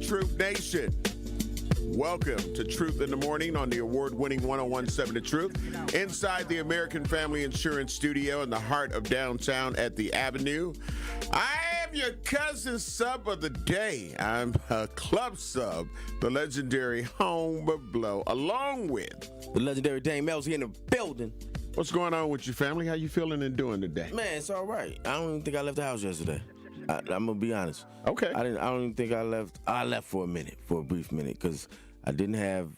Truth Nation. Welcome to Truth in the Morning on the award-winning 101.7 The Truth. Inside the American Family Insurance Studio in the heart of downtown at the Avenue. I am your cousin sub of the day. I'm a club sub, the legendary home of Blow, along with the legendary Dame Ellzey in the building. What's going on with your family? How you feeling and doing today? Man, it's all right. I don't even think I left the house yesterday. I'm gonna be honest. Okay. I don't even think I left. I left for a brief minute, because I didn't have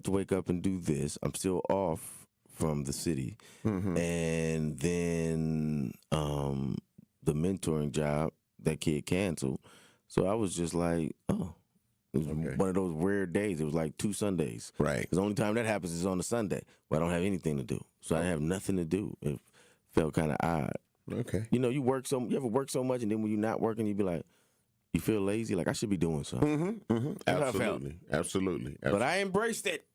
to wake up and do this. I'm still off from the city, and then the mentoring job, that kid canceled. So I was just like, oh, it was one of those rare days. It was like 2 Sundays. Right. Because the only time that happens is on a Sunday, where I don't have anything to do. So I have nothing to do. It felt kind of odd. Okay. You know, you ever work so much, and then when you're not working, you be like, you feel lazy, like I should be doing something. Absolutely. But I embraced it.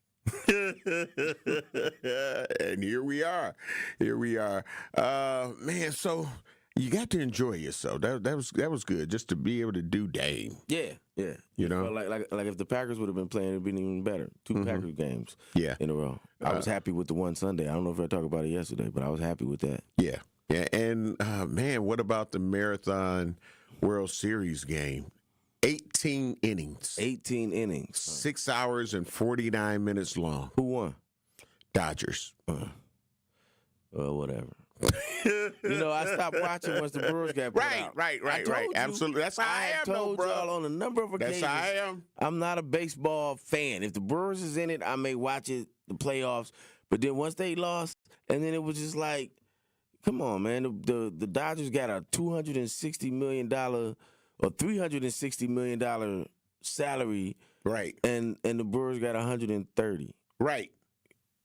And here we are. Man, so you got to enjoy yourself. That was good, just to be able to do Dame. Yeah. You know, like if the Packers would have been playing, it'd been even better. 2 Packers games. In a row. I was happy with the one Sunday. I don't know if I talked about it yesterday, but I was happy with that. Yeah. And man, what about the Marathon World Series game? 18 innings. 6 hours and 49 minutes long. Who won? Dodgers. Well, whatever. You know, I stopped watching once the Brewers got put out. Right. Absolutely. That's how I am, told y'all on a number of occasions. That's how I am. I'm not a baseball fan. If the Brewers is in it, I may watch it, the playoffs. But then once they lost, and then it was just like, come on, man. The Dodgers got a $260 million or $360 million salary. Right. And the Brewers got 130. Right.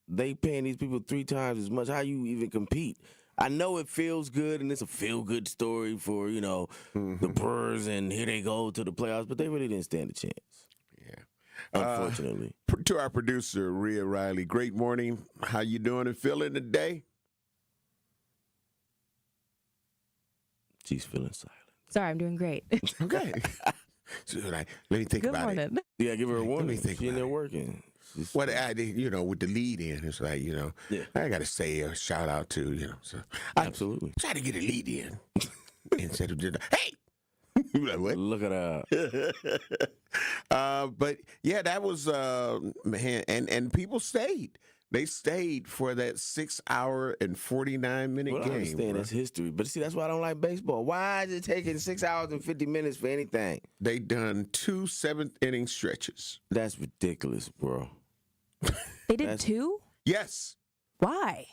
They paying these people 3 times as much. How you even compete? I know it feels good, and it's a feel-good story for, you know, the Brewers, and here they go to the playoffs, but they really didn't stand a chance. Yeah. Unfortunately. To our producer, Rhea Riley, great morning. How you doing and feeling today? She's feeling silent. Sorry, I'm doing great. Okay. So, let me think Good about morning. it. Yeah, give her a warning. Let me think She in about there it. working. What I did, you know, with the lead in, it's like, you know, I got to say a shout out to, you know. So Absolutely. Try to get a lead in instead of just, hey! You like, what? Look at her. But yeah, that was, man, and people stayed. They stayed for that 6 hour and 49-minute Well, game. I understand that's history, but see, that's why I don't like baseball. Why is it taking 6 hours and 50 minutes for anything? They done 2 7th-inning stretches. That's ridiculous, bro. They did 2? Yes. Why?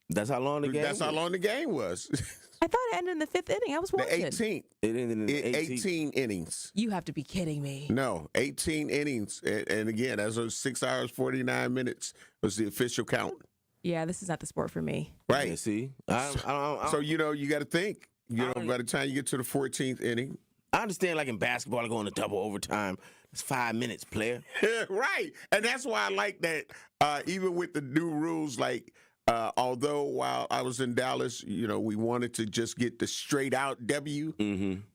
That's how long the game That's how long the game was. I thought it ended in the 5th inning. I was watching. The 18th. It ended in the 18 innings. You have to be kidding me. No, 18 innings. And again, that's 6 hours, 49 minutes was the official count. Yeah, this is not the sport for me. Right. Yeah, see? So, you know, you got to think, you know, by the time you get to the 14th inning. I understand, like in basketball, I go into double overtime. It's 5 minutes, player. Right. And that's why I like that, even with the new rules, like, although while I was in Dallas, you know, we wanted to just get the straight out W,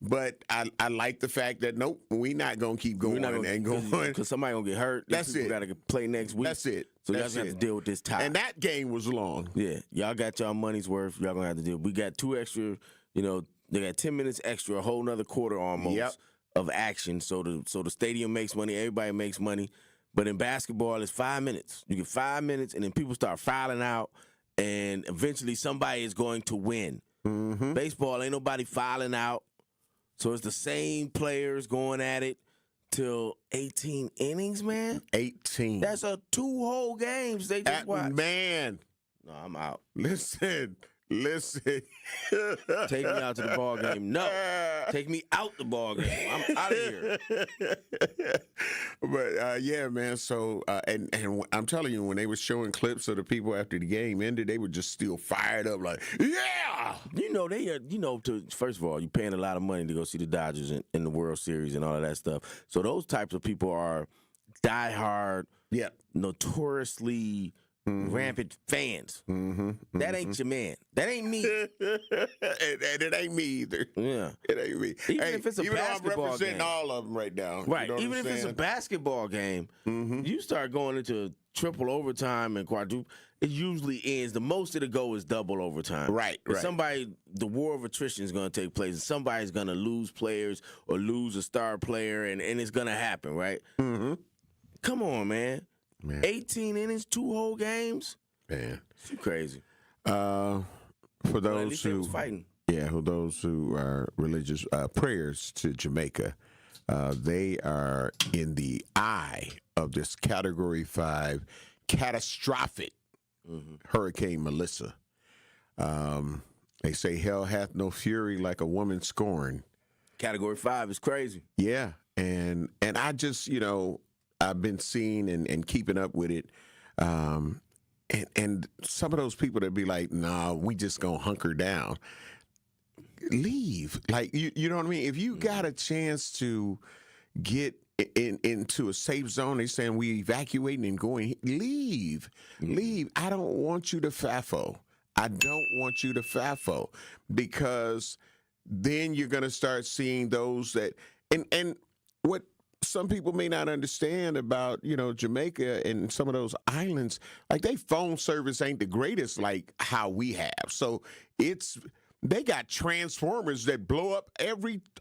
but I like the fact that, nope, we're not going to keep going and going. Because somebody going to get hurt. That's it. Got to play next week. That's it. So y'all have to deal with this tie. And that game was long. Yeah. Y'all got y'all money's worth. Y'all going to have to deal. We got 2 extra, you know, they got 10 minutes extra, a whole nother quarter almost of action. So the stadium makes money. Everybody makes money. But in basketball, it's 5 minutes. You get 5 minutes, and then people start filing out, and eventually somebody is going to win. Baseball, ain't nobody filing out. So it's the same players going at it till 18 innings, man. 18. That's 2 whole games they just watched. Man. No, I'm out. Listen. Take me out to the ball game. No. Take me out the ball game. I'm out of here. But, yeah, man, so, and I'm telling you, when they were showing clips of the people after the game ended, they were just still fired up like, yeah! You know, first of all, you're paying a lot of money to go see the Dodgers in the World Series and all of that stuff. So those types of people are diehard, notoriously rampant fans. That ain't your man. That ain't me. and it ain't me either. Yeah. It ain't me. Even if it's a even basketball though I'm representing game. all of them right now. Right. You know Even if it's a basketball game, you start going into triple overtime and quadruple. It usually ends. The most it'll go is double overtime. Right. The war of attrition is going to take place. And somebody's going to lose players or lose a star player, and it's going to happen, right? Come on, man. 18 innings, 2 whole games. Man, it's crazy. For those who fighting. Yeah, for those who are religious, prayers to Jamaica. They are in the eye of this Category 5 catastrophic Hurricane Melissa. They say hell hath no fury like a woman scorned. Category 5 is crazy. Yeah, and I just, I've been seeing and keeping up with it. And some of those people that be like, nah, we just gonna hunker down. Leave. Like, you know what I mean? If you got a chance to get into a safe zone, they saying we evacuating and going, leave. Leave. I don't want you to FAFO. I don't want you to FAFO, because then you're gonna start seeing those that and what some people may not understand about, Jamaica and some of those islands, like they phone service ain't the greatest like how we have. So they got transformers that blow up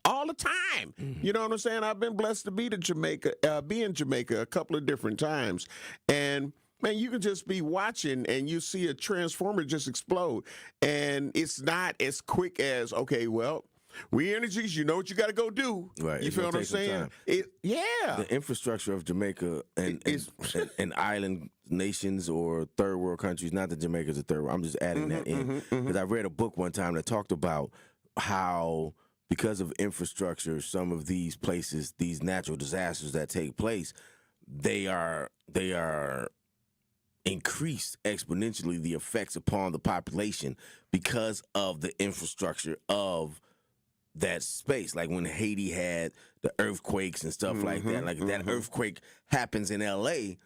all the time. You know what I'm saying? I've been blessed to be in Jamaica a couple of different times. And man, you can just be watching and you see a transformer just explode. And it's not as quick as, okay, well, we energies, you know what you got to go do. Right. You feel what I'm saying? The infrastructure of Jamaica and island nations or third world countries, not that Jamaica's a third world, I'm just adding that in. Because I read a book one time that talked about how, because of infrastructure, some of these places, these natural disasters that take place, they are increased exponentially, the effects upon the population because of the infrastructure of that space. Like when Haiti had the earthquakes and stuff like that. Like if that earthquake happens in L.A.,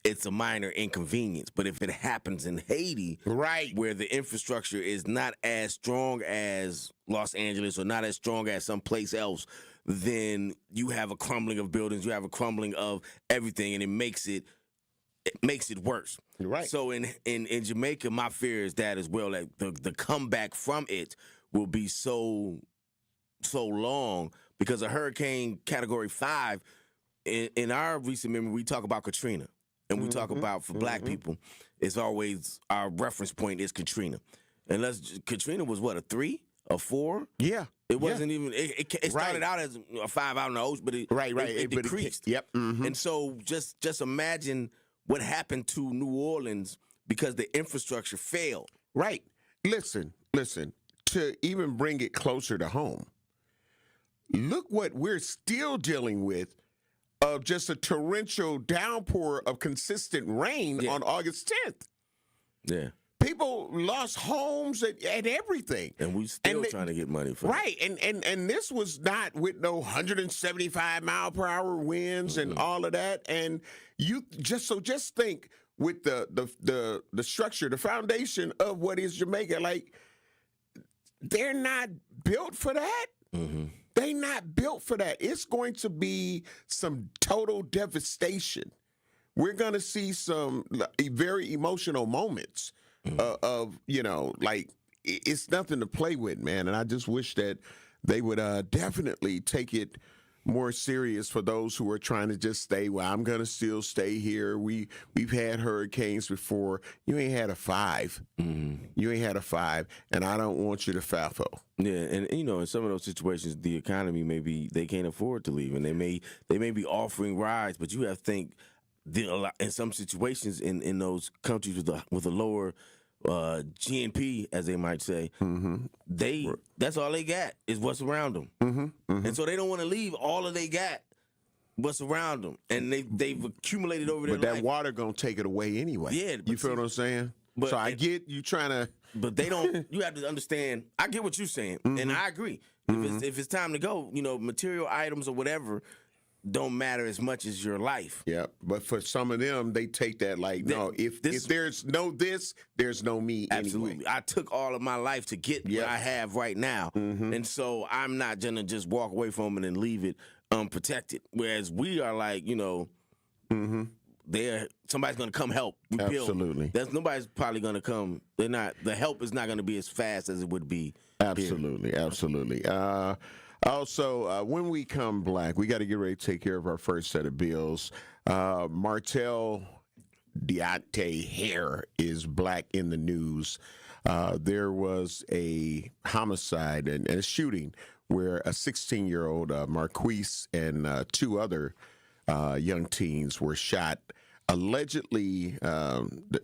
it's a minor inconvenience. But if it happens in Haiti, right, where the infrastructure is not as strong as Los Angeles or not as strong as someplace else, then you have a crumbling of buildings, you have a crumbling of everything, and it makes it worse. Right. So in Jamaica, my fear is that as well, that the comeback from it will be so long, because a hurricane Category 5, in our recent memory, we talk about Katrina. And we talk about, for black people, it's always, our reference point is Katrina. Katrina was what, a 3, a 4? Yeah. It wasn't even, it started out as a 5 out in the ocean, but it decreased. Yep. And so just imagine what happened to New Orleans because the infrastructure failed. Right. Listen, to even bring it closer to home, look what we're still dealing with of just a torrential downpour of consistent rain on August 10th. Yeah. People lost homes and everything. And we still trying to get money for it. Right. And this was not with no 175 mile per hour winds and all of that. And you just think with the structure, the foundation of what is Jamaica, like they're not built for that. They not built for that. It's going to be some total devastation. We're going to see some very emotional moments of, like it's nothing to play with, man. And I just wish that they would definitely take it more serious for those who are trying to just stay. Well, I'm going to still stay here. We've had hurricanes before. You ain't had a 5. You ain't had a 5, and I don't want you to FAFO. Yeah, and in some of those situations, the economy they can't afford to leave, and they may be offering rides, but you have to think in some situations in those countries with a lower GNP, as they might say, that's all they got is what's around them, and so they don't want to leave all that they got, what's around them, and they've accumulated over their life. But that water gonna take it away anyway. Yeah, you feel what I'm saying? But, so I get you trying to, but they don't. You have to understand. I get what you're saying, and I agree. If it's time to go, material items or whatever, don't matter as much as your life. Yeah, but for some of them, they take that like, no, if there's no this, there's no me Absolutely. anyway. I took all of my life to get what I have right now. And so I'm not going to just walk away from it and leave it unprotected. Whereas we are like, somebody's going to come help. Absolutely. Nobody's probably going to come. The help is not going to be as fast as it would be. Absolutely. Also, when we come black, we got to get ready to take care of our first set of bills. Montell D Haire is black in the news. There was a homicide and a shooting where a 16-year-old Marquis and two other young teens were shot. Allegedly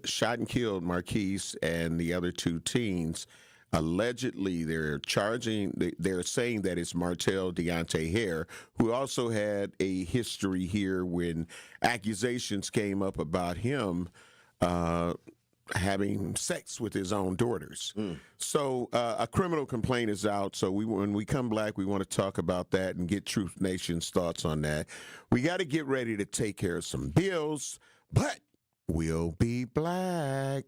shot and killed Marquis and the other two teens. Allegedly, they're saying that it's Montell D Haire, who also had a history here when accusations came up about him having sex with his own daughters. So a criminal complaint is out. So when we come back, we want to talk about that and get Truth Nation's thoughts on that. We got to get ready to take care of some bills, but we'll be black.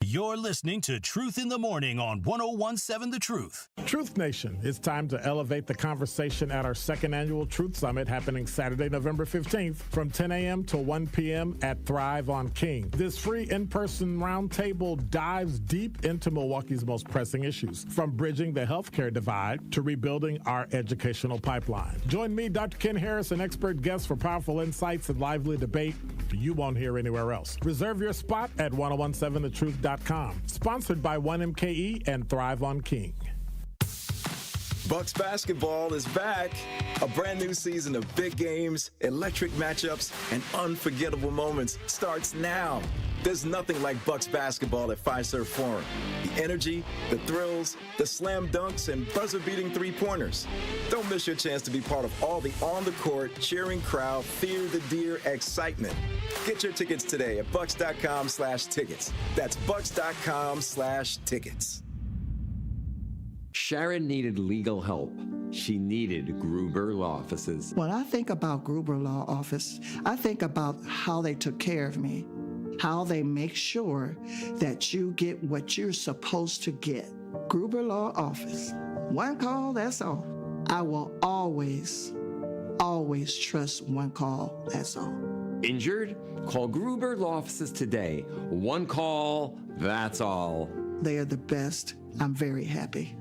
You're listening to Truth in the Morning on 101.7 The Truth. Truth Nation, it's time to elevate the conversation at our second annual Truth Summit happening Saturday, November 15th from 10 a.m. to 1 p.m. at Thrive on King. This free in-person roundtable dives deep into Milwaukee's most pressing issues, from bridging the healthcare divide to rebuilding our educational pipeline. Join me, Dr. Ken Harris, and expert guests for powerful insights and lively debate you won't hear anywhere else. Reserve your spot at 1017thetruth.com. Sponsored by 1MKE and Thrive on King. Bucks basketball is back. A brand new season of big games, electric matchups, and unforgettable moments starts now. There's nothing like Bucks basketball at Fiserv Forum. The energy, the thrills, the slam dunks, and buzzer-beating three-pointers. Don't miss your chance to be part of all the on-the-court, cheering crowd, fear the deer excitement. Get your tickets today at bucks.com/tickets. That's bucks.com/tickets. Sharon needed legal help. She needed Gruber Law Offices. When I think about Gruber Law Office, I think about how they took care of me, how they make sure that you get what you're supposed to get. Gruber Law Office. One call, that's all. I will always trust one call, that's all. Injured? Call Gruber Law Offices today. One call, that's all. They are the best. I'm very happy.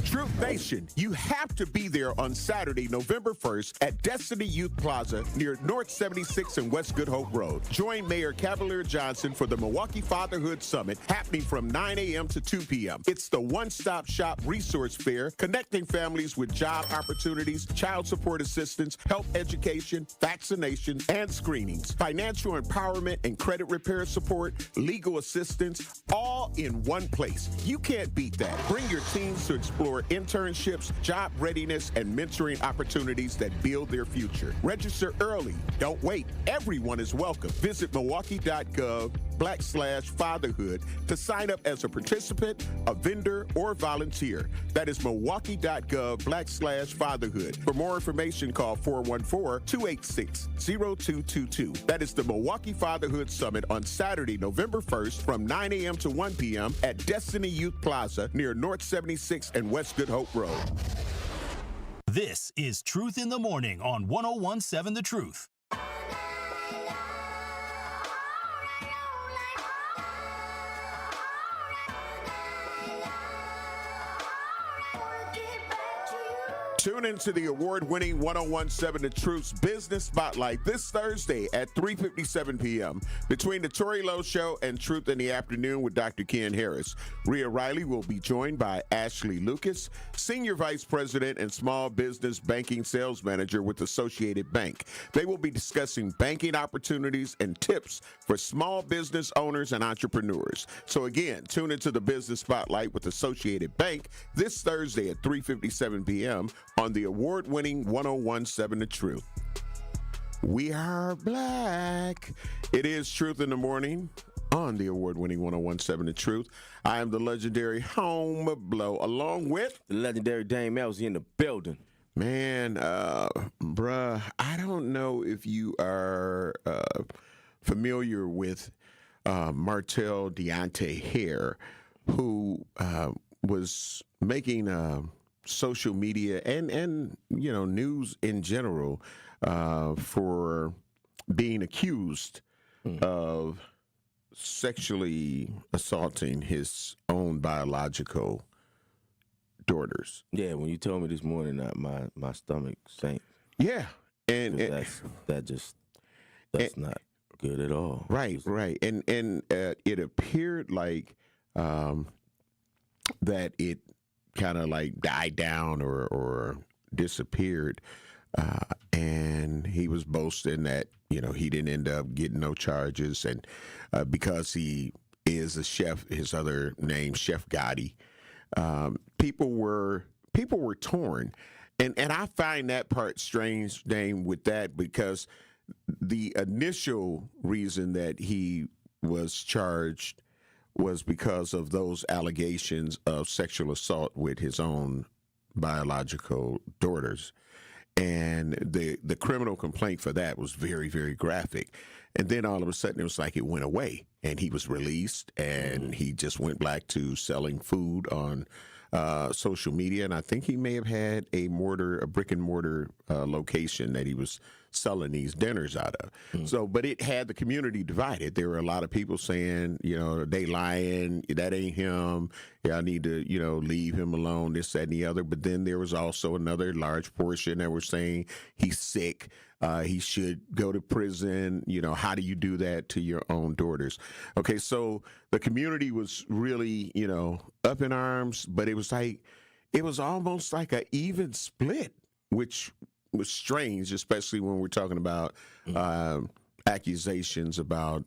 Truth Nation, you have to be there on Saturday, November 1st at Destiny Youth Plaza near North 76 and West Good Hope Road. Join Mayor Cavalier Johnson for the Milwaukee Fatherhood Summit happening from 9 a.m. to 2 p.m. It's the one-stop shop resource fair connecting families with job opportunities, child support assistance, health education, vaccination, and screenings, financial empowerment and credit repair support, legal assistance, all in one place. You can't beat that. Bring your teens to explore internships, job readiness, and mentoring opportunities that build their future. Register early. Don't wait. Everyone is welcome. Visit milwaukee.gov/fatherhood to sign up as a participant, a vendor, or volunteer. That is milwaukee.gov/fatherhood. For more information, call 414-286-0222. That is the Milwaukee Fatherhood Summit on Saturday, November 1st from 9 a.m. to 1 p.m. at Destiny Youth Plaza near North 76 and West Good Hope Road. This is Truth in the Morning on 101.7 The Truth. Tune into the award-winning 101.7 The Truth's Business Spotlight this Thursday at 3:57 p.m. between the Tory Lowe Show and Truth in the Afternoon with Dr. Ken Harris. Rhea Riley will be joined by Ashley Lucas, Senior Vice President and Small Business Banking Sales Manager with Associated Bank. They will be discussing banking opportunities and tips for small business owners and entrepreneurs. So again, tune into the Business Spotlight with Associated Bank this Thursday at 3:57 p.m. on the award-winning 101.7 The Truth. We are black. It is Truth in the Morning on the award-winning 101.7 The Truth. I am the legendary Home Blow, along with The legendary Dame Ellzey in the building. Man, bruh, I don't know if you are familiar with Martell D Haire, who was making social media and news in general for being accused of sexually assaulting his own biological daughters. Yeah, when you told me this morning, my stomach sank. Yeah, and that's not good at all. Right, right, and it appeared like that it kind of like died down or disappeared, and he was boasting that he didn't end up getting no charges, and because he is a chef, his other name Chef Gotti. People were torn, and I find that part strange, Dame, with that, because the initial reason that he was charged was because of those allegations of sexual assault with his own biological daughters, and the criminal complaint for that was very, very graphic. And then all of a sudden it was like it went away, and he was released, and he just went back to selling food on social media. And I think he may have had a brick and mortar location that he was selling these dinners out of. So, but it had the community divided. There were a lot of people saying, they lying, that ain't him. I need to, leave him alone, this, that, and the other. But then there was also another large portion that were saying he's sick. He should go to prison. How do you do that to your own daughters? Okay, so the community was really, up in arms, but it was almost like an even split, which was strange, especially when we're talking about accusations about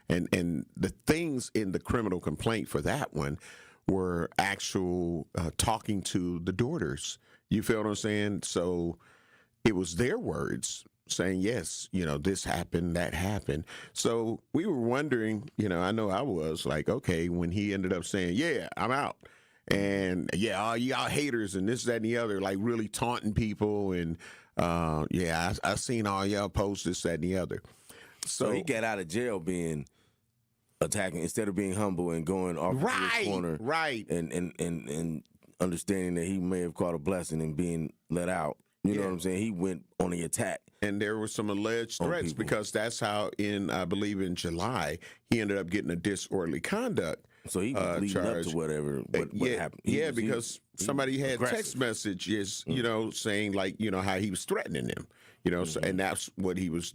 and the things in the criminal complaint for that one were actual talking to the daughters. You feel what I'm saying? So it was their words saying, yes, this happened, that happened. So we were wondering, I know I was like, okay, when he ended up saying, yeah, I'm out. And yeah, all y'all haters and this, that, and the other, like really taunting people. And I seen all y'all post this, that, and the other. So he got out of jail being attacking instead of being humble and going off his corner. Right. And understanding that he may have caught a blessing and being let out. You know what I'm saying? He went on the attack. And there were some alleged threats because that's how I believe in July, he ended up getting a disorderly conduct. So he was leading up to what happened. Because somebody had text messages, saying like, how he was threatening them, so, and that's what he was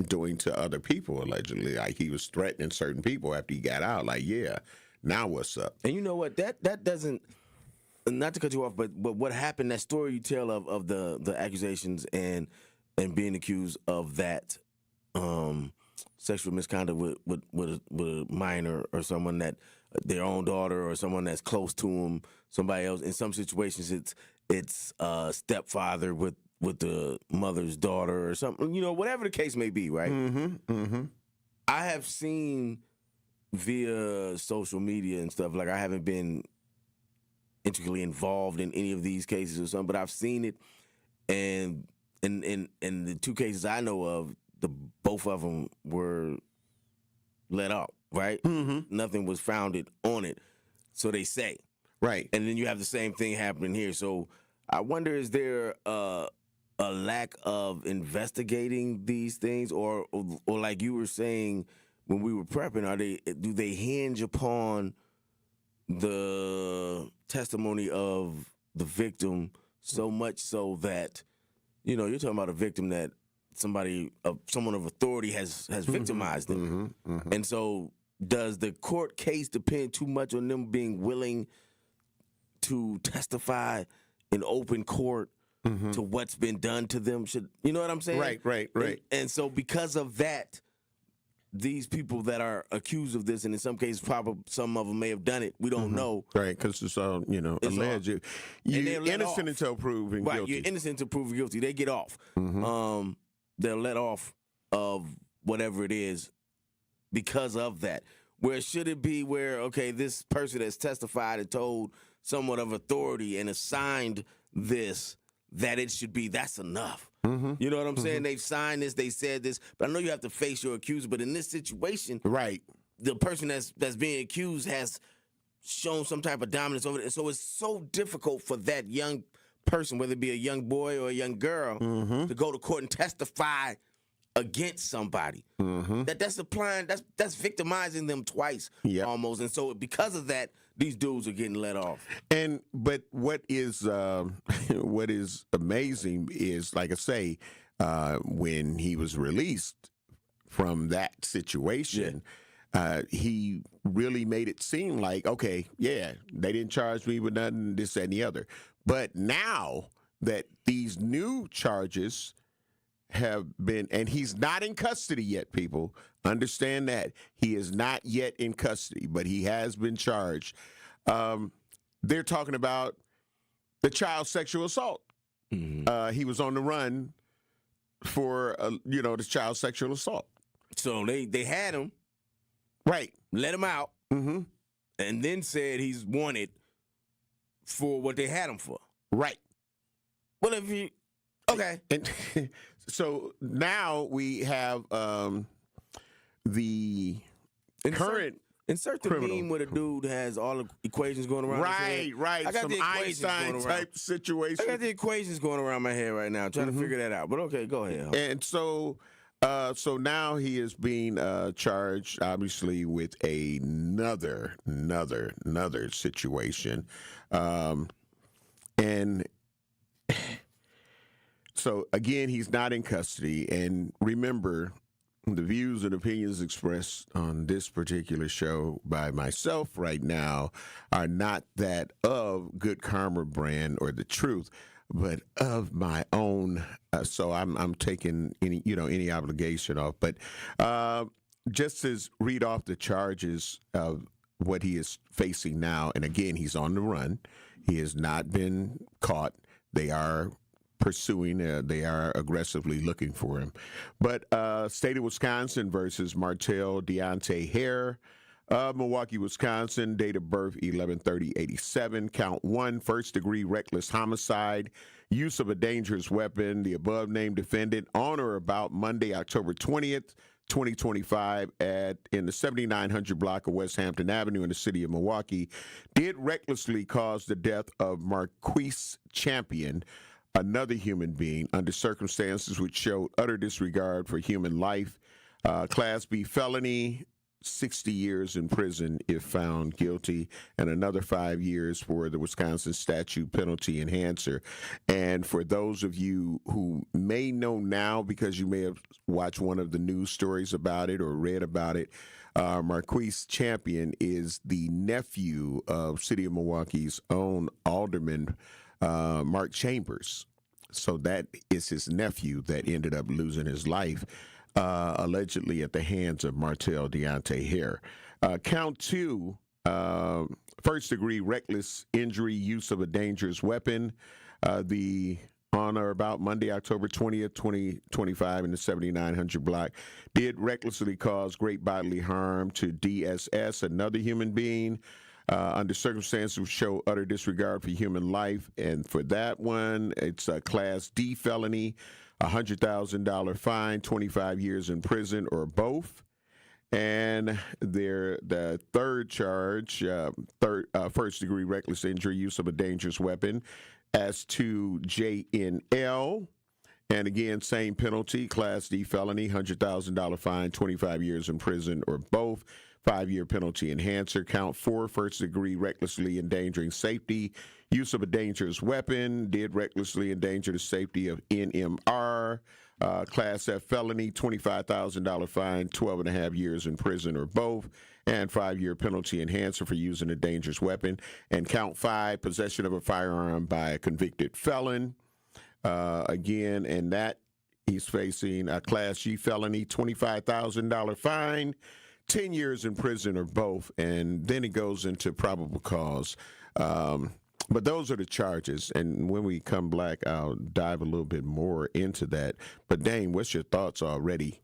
doing to other people, allegedly. Like he was threatening certain people after he got out. Like, now what's up? And you know what? That doesn't, not to cut you off, but what happened, that story you tell of the accusations and being accused of that sexual misconduct with a minor or someone that their own daughter or someone that's close to them, somebody else. In some situations, it's a stepfather with the mother's daughter or something. Whatever the case may be, right? I have seen via social media and stuff, like I haven't been intricately involved in any of these cases or something, but I've seen it, and in the two cases I know of, both of them were let out, right? Nothing was founded on it, so they say. Right. And then you have the same thing happening here. So I wonder, is there a lack of investigating these things, or like you were saying when we were prepping, do they hinge upon the testimony of the victim so much so that, you're talking about a victim that someone of authority has victimized them. And so does the court case depend too much on them being willing to testify in open court to what's been done to them? You know what I'm saying? Right. And so because of that, these people that are accused of this, and in some cases, probably some of them may have done it. We don't know. Right, because it's all, alleged. You're innocent until proven guilty. Right, you're innocent until proven guilty. They get off. They're let off of whatever it is because of that. Where should it be where, okay, this person has testified and told someone of authority and assigned this that it should be, that's enough. Mm-hmm. You know what I'm saying? They've signed this, they said this, but I know you have to face your accuser. But in this situation, right, the person that's being accused has shown some type of dominance over it. So it's so difficult for that young person, whether it be a young boy or a young girl, to go to court and testify against somebody. That's victimizing them twice almost. And so because of that, these dudes are getting let off. But what is amazing is, like I say, when he was released from that situation, he really made it seem like, okay, yeah, they didn't charge me with nothing, this, that, and the other. But now that these new charges have been, and he's not in custody yet, people, understand that. He is not yet in custody, but he has been charged. They're talking about the child sexual assault. He was on the run for, the child sexual assault. So they had him. Right. Let him out. Mm-hmm. And then said he's wanted for what they had him for. Right. Well, if he... Okay. And so now we have the current insert the criminal meme where the dude has all the equations going around his head. Right. I got Some the equations Einstein going type around. situation. I got the equations going around my head right now, trying to figure that out. But okay, go ahead. And so now he is being charged, obviously, with another situation, and so again, he's not in custody. And remember, the views and opinions expressed on this particular show by myself right now are not that of Good Karma Brand or The Truth, but of my own. So I'm taking any obligation off. But just to read off the charges of what he is facing now, and again, he's on the run. He has not been caught. They are pursuing, they are aggressively looking for him. But state of Wisconsin versus Montell D. Haire, Milwaukee, Wisconsin, date of birth 11/30/87, count 1, first-degree reckless homicide, use of a dangerous weapon. The above-named defendant, on or about Monday, October 20th, 2025, in the 7900 block of West Hampton Avenue in the city of Milwaukee, did recklessly cause the death of Marquis Champion, another human being, under circumstances which showed utter disregard for human life. Class B felony, 60 years in prison if found guilty, and another 5 years for the Wisconsin statute penalty enhancer. And for those of you who may know now, because you may have watched one of the news stories about it or read about it, Marquis Champion is the nephew of City of Milwaukee's own Alderman Mark Chambers. So that is his nephew that ended up losing his life, allegedly at the hands of Montell D. Haire. Count 2, first-degree reckless injury, use of a dangerous weapon. On or about Monday, October 20th, 2025, in the 7900 block, did recklessly cause great bodily harm to DSS, another human being, under circumstances which show utter disregard for human life. And for that one, it's a Class D felony, $100,000 fine, 25 years in prison, or both. And the third charge, first-degree reckless injury, use of a dangerous weapon, as to JNL. And again, same penalty, Class D felony, $100,000 fine, 25 years in prison, or both. 5-year penalty enhancer. Count 4, first-degree recklessly endangering safety, use of a dangerous weapon, did recklessly endanger the safety of NMR. Class F felony, $25,000 fine, 12.5 years in prison, or both, and 5-year penalty enhancer for using a dangerous weapon. And count 5, possession of a firearm by a convicted felon. Again, and that he's facing a Class G felony, $25,000 fine, 10 years in prison, or both. And then it goes into probable cause. But those are the charges. And when we come back, I'll dive a little bit more into that. But Dame, what's your thoughts already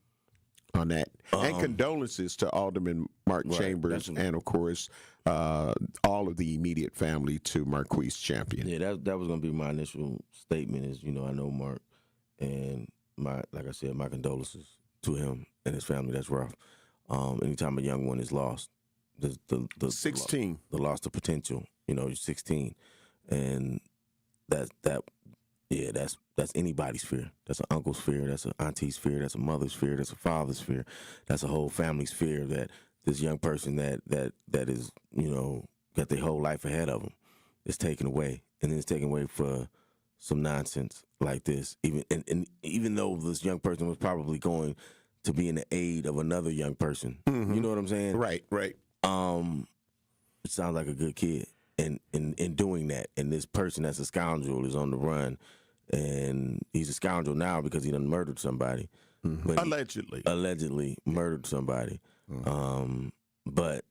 on that. And condolences to Alderman Mark Chambers and, of course, all of the immediate family to Marquis Champion. Yeah, that was going to be my initial statement is, I know Mark, and like I said, my condolences to him and his family. That's rough. Anytime a young one is lost, the 16. The loss of potential, you're 16. And that's anybody's fear. That's an uncle's fear. That's an auntie's fear. That's a mother's fear. That's a father's fear. That's a whole family's fear that this young person that is, got their whole life ahead of them is taken away. And then it's taken away for some nonsense like this. Even though this young person was probably going to be in the aid of another young person. Mm-hmm. You know what I'm saying? Right. It sounds like a good kid. In doing that, and this person that's a scoundrel is on the run, and he's a scoundrel now because he done murdered somebody. Mm-hmm. Allegedly murdered somebody. Mm-hmm. But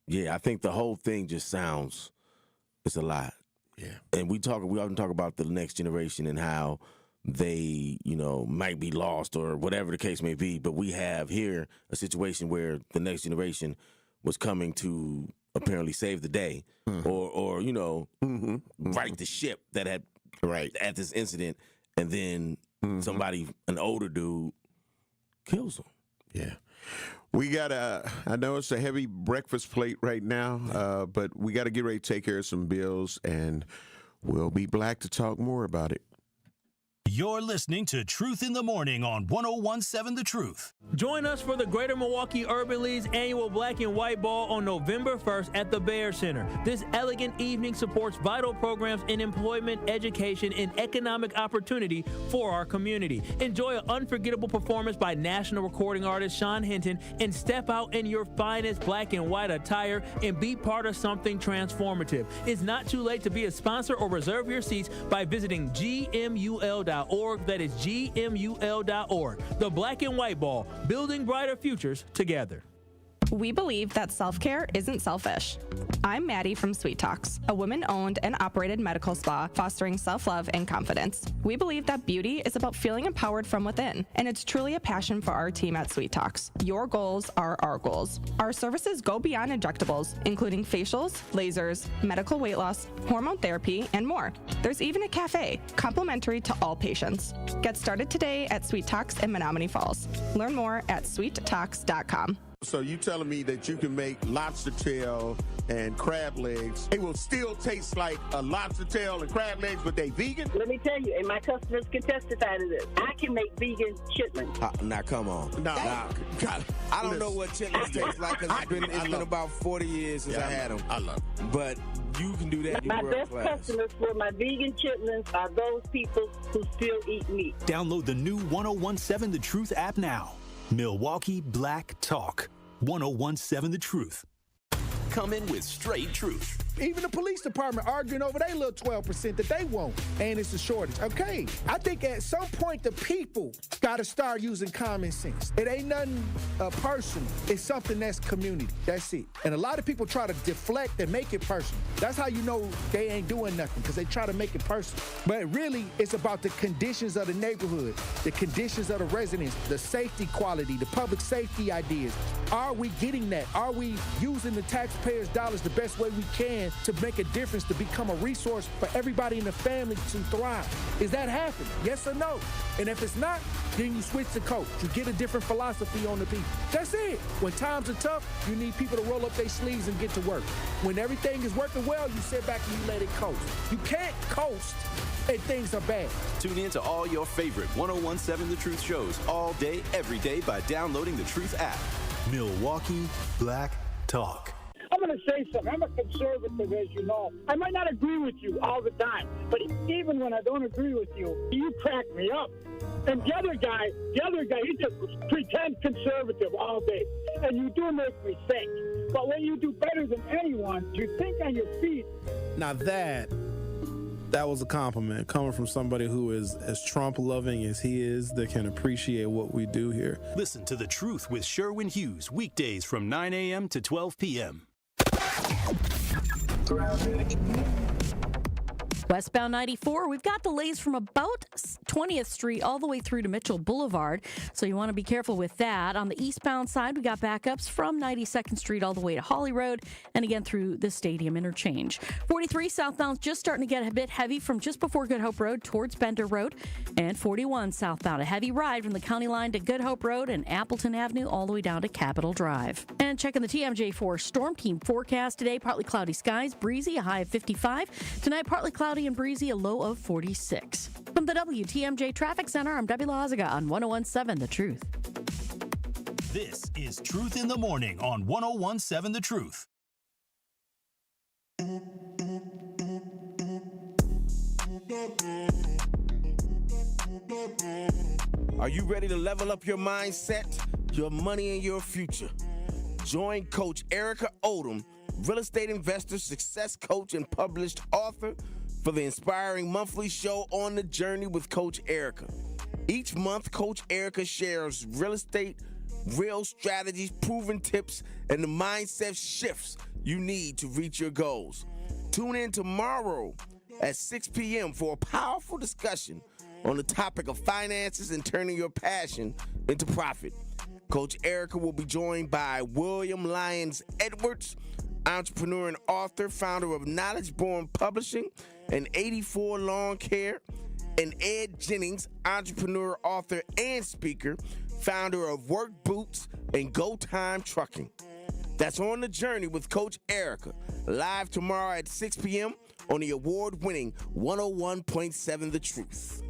yeah, I think the whole thing just sounds, it's a lot. Yeah, and we often talk about the next generation and how they, might be lost or whatever the case may be. But we have here a situation where the next generation was coming to apparently save the day, or right the ship that had at this incident, and then somebody, an older dude, kills him. Yeah. We got I know it's a heavy breakfast plate right now, but we got to get ready to take care of some bills, and we'll be back to talk more about it. You're listening to Truth in the Morning on 101.7 The Truth. Join us for the Greater Milwaukee Urban League's annual Black and White Ball on November 1st at the Bear Center. This elegant evening supports vital programs in employment, education, and economic opportunity for our community. Enjoy an unforgettable performance by national recording artist Sean Hinton, and step out in your finest black and white attire and be part of something transformative. It's not too late to be a sponsor or reserve your seats by visiting gmul.org. That is gmul.org. The Black and White Ball, building brighter futures together. We believe that self-care isn't selfish. I'm Maddie from Sweet Talks, a women-owned and operated medical spa fostering self-love and confidence. We believe that beauty is about feeling empowered from within, and it's truly a passion for our team at Sweet Talks. Your goals are our goals. Our services go beyond injectables, including facials, lasers, medical weight loss, hormone therapy, and more. There's even a cafe, complimentary to all patients. Get started today at Sweet Talks in Menominee Falls. Learn more at sweettalks.com. So you telling me that you can make lobster tail and crab legs, it will still taste like a lobster tail and crab legs, but they vegan? Let me tell you, and my customers can testify to this, I can make vegan chitlins. Now, come on. I don't know what chitlins taste like, because it's been about 40 years since I had them. I love them. But you can do that. My best customers for my vegan chitlins are those people who still eat meat. Download the new 101.7 The Truth app now. Milwaukee Black Talk. 101.7 The Truth. Come in with straight truth. Even the police department arguing over their little 12% that they want, and it's a shortage. Okay, I think at some point the people got to start using common sense. It ain't nothing personal. It's something that's community. That's it. And a lot of people try to deflect and make it personal. That's how you know they ain't doing nothing, because they try to make it personal. But really, it's about the conditions of the neighborhood, the conditions of the residents, the safety quality, the public safety ideas. Are we getting that? Are we using the taxpayers' dollars the best way we can to make a difference, to become a resource for everybody in the family to thrive? Is that happening? Yes or no? And if it's not, then you switch the coach. You get a different philosophy on the people. That's it. When times are tough, you need people to roll up their sleeves and get to work. When everything is working well, you sit back and you let it coast. You can't coast and things are bad. Tune in to all your favorite 101.7 The Truth shows all day, every day by downloading the Truth app. Milwaukee Black Talk. I'm going to say something. I'm a conservative, as you know. I might not agree with you all the time, but even when I don't agree with you, you crack me up. And the other guy, he just pretend conservative all day. And you do make me think. But when you do better than anyone, you think on your feet. Now that was a compliment coming from somebody who is as Trump-loving as he is, that can appreciate what we do here. Listen to The Truth with Sherwin Hughes, weekdays from 9 a.m. to 12 p.m. Westbound 94, we've got delays from about 20th Street all the way through to Mitchell Boulevard, so you want to be careful with that. On the eastbound side, we got backups from 92nd Street all the way to Holly Road, and again through the Stadium Interchange. 43 southbound just starting to get a bit heavy from just before Good Hope Road towards Bender Road, and 41 southbound, a heavy ride from the county line to Good Hope Road and Appleton Avenue all the way down to Capitol Drive. And checking the TMJ4 Storm Team forecast today, partly cloudy skies, breezy, a high of 55. Tonight, partly cloudy and breezy, a low of 46. From the WTMJ Traffic Center, I'm Debbie Lazaga on 1017 The Truth. This is Truth in the Morning on 1017 The Truth. Are you ready to level up your mindset, your money, and your future? Join Coach Erica Odom, real estate investor, success coach, and published author, for the inspiring monthly show On the Journey with Coach Erica. Each month, Coach Erica shares real estate, real strategies, proven tips, and the mindset shifts you need to reach your goals. Tune in tomorrow at 6 p.m. for a powerful discussion on the topic of finances and turning your passion into profit. Coach Erica will be joined by William Lyons Edwards, entrepreneur and author, founder of Knowledge Born Publishing and 84 Lawn Care, and Ed Jennings, entrepreneur, author, and speaker, founder of Work Boots and Go Time Trucking. That's On the Journey with Coach Erica, live tomorrow at 6 p.m. on the award-winning 101.7 The Truth.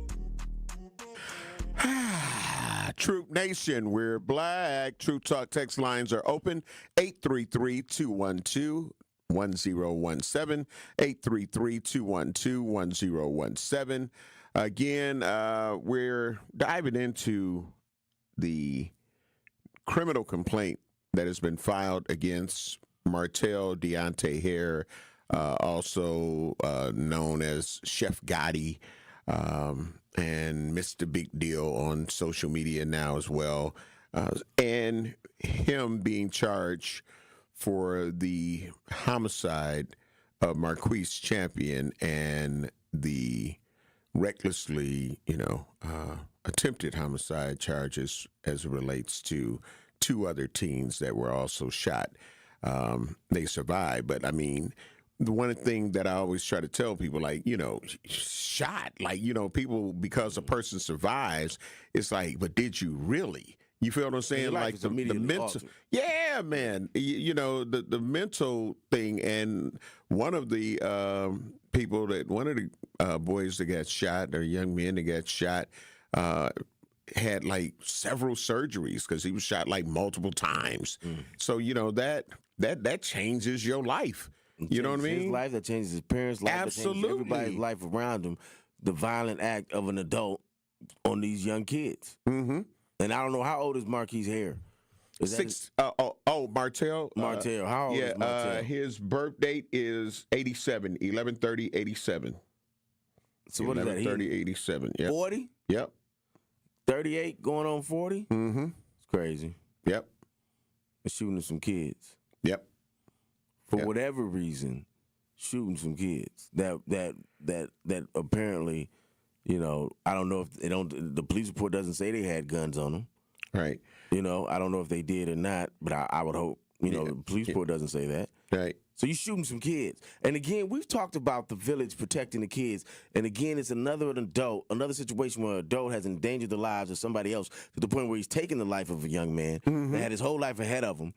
Troop Nation, we're black. Truth Talk text lines are open. 833-212-1017. 833-212-1017. Again, we're diving into the criminal complaint that has been filed against Montell D, Haire, also known as Chef Gotti, and Mr. Big Deal on social media now as well, and him being charged for the homicide of Marquis Champion and the recklessly, attempted homicide charges as it relates to two other teens that were also shot. They survived, but I mean, the one thing that I always try to tell people, shot, people, because a person survives, it's like, but did you really? You feel what I'm saying? Like the mental, altered. Yeah, man. The mental thing. And one of the boys that got shot, or young men that got shot, had like several surgeries because he was shot like multiple times. So that changes your life. You know what I mean? His life, that changes his parents' life, absolutely, that changes everybody's life around him. The violent act of an adult on these young kids. Mm-hmm. And I don't know, how old is Marquis Haire? Montell. Montell. How old is Montell? His birth date is 87, 11/30/87. So what is that? 11/30/87. Yep. 40? Yep. 38 going on 40? Mm-hmm. It's crazy. Yep. And shooting some kids. Yep. For whatever reason, shooting some kids that apparently, I don't know if they don't. The police report doesn't say they had guns on them. Right. I don't know if they did or not, but I would hope. The police report doesn't say that. Right. So you shooting some kids, and again, we've talked about the village protecting the kids, and again, it's another situation where an adult has endangered the lives of somebody else to the point where he's taken the life of a young man that had his whole life ahead of him.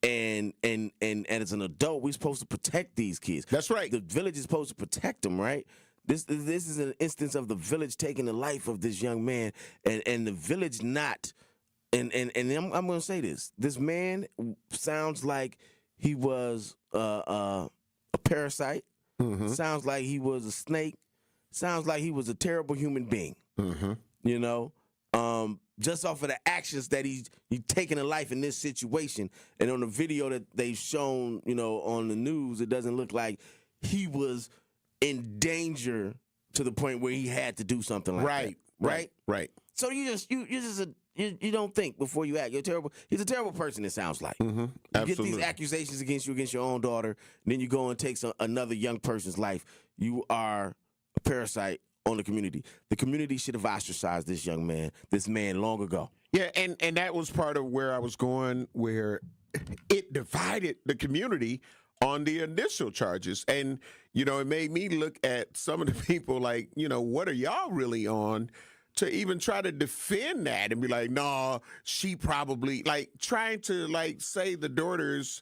And as an adult, we're supposed to protect these kids. That's right. The village is supposed to protect them, right? This is an instance of the village taking the life of this young man, and the village not. And I'm going to say this. This man sounds like he was a parasite. Mm-hmm. Sounds like he was a snake. Sounds like he was a terrible human being. Mm-hmm. Just off of the actions that he's taking a life in this situation. And on the video that they've shown, on the news, it doesn't look like he was in danger to the point where he had to do something like that. Right. So you don't think before you act. He's a terrible person, it sounds like. Mm-hmm. You get these accusations against your own daughter, and then you go and take another young person's life. You are parasite on the community. The community should have ostracized this man long ago. Yeah, and that was part of where I was going, where it divided the community on the initial charges. And, it made me look at some of the people like, what are y'all really on to even try to defend that and be like, no, she probably, like, trying to, like, say the daughters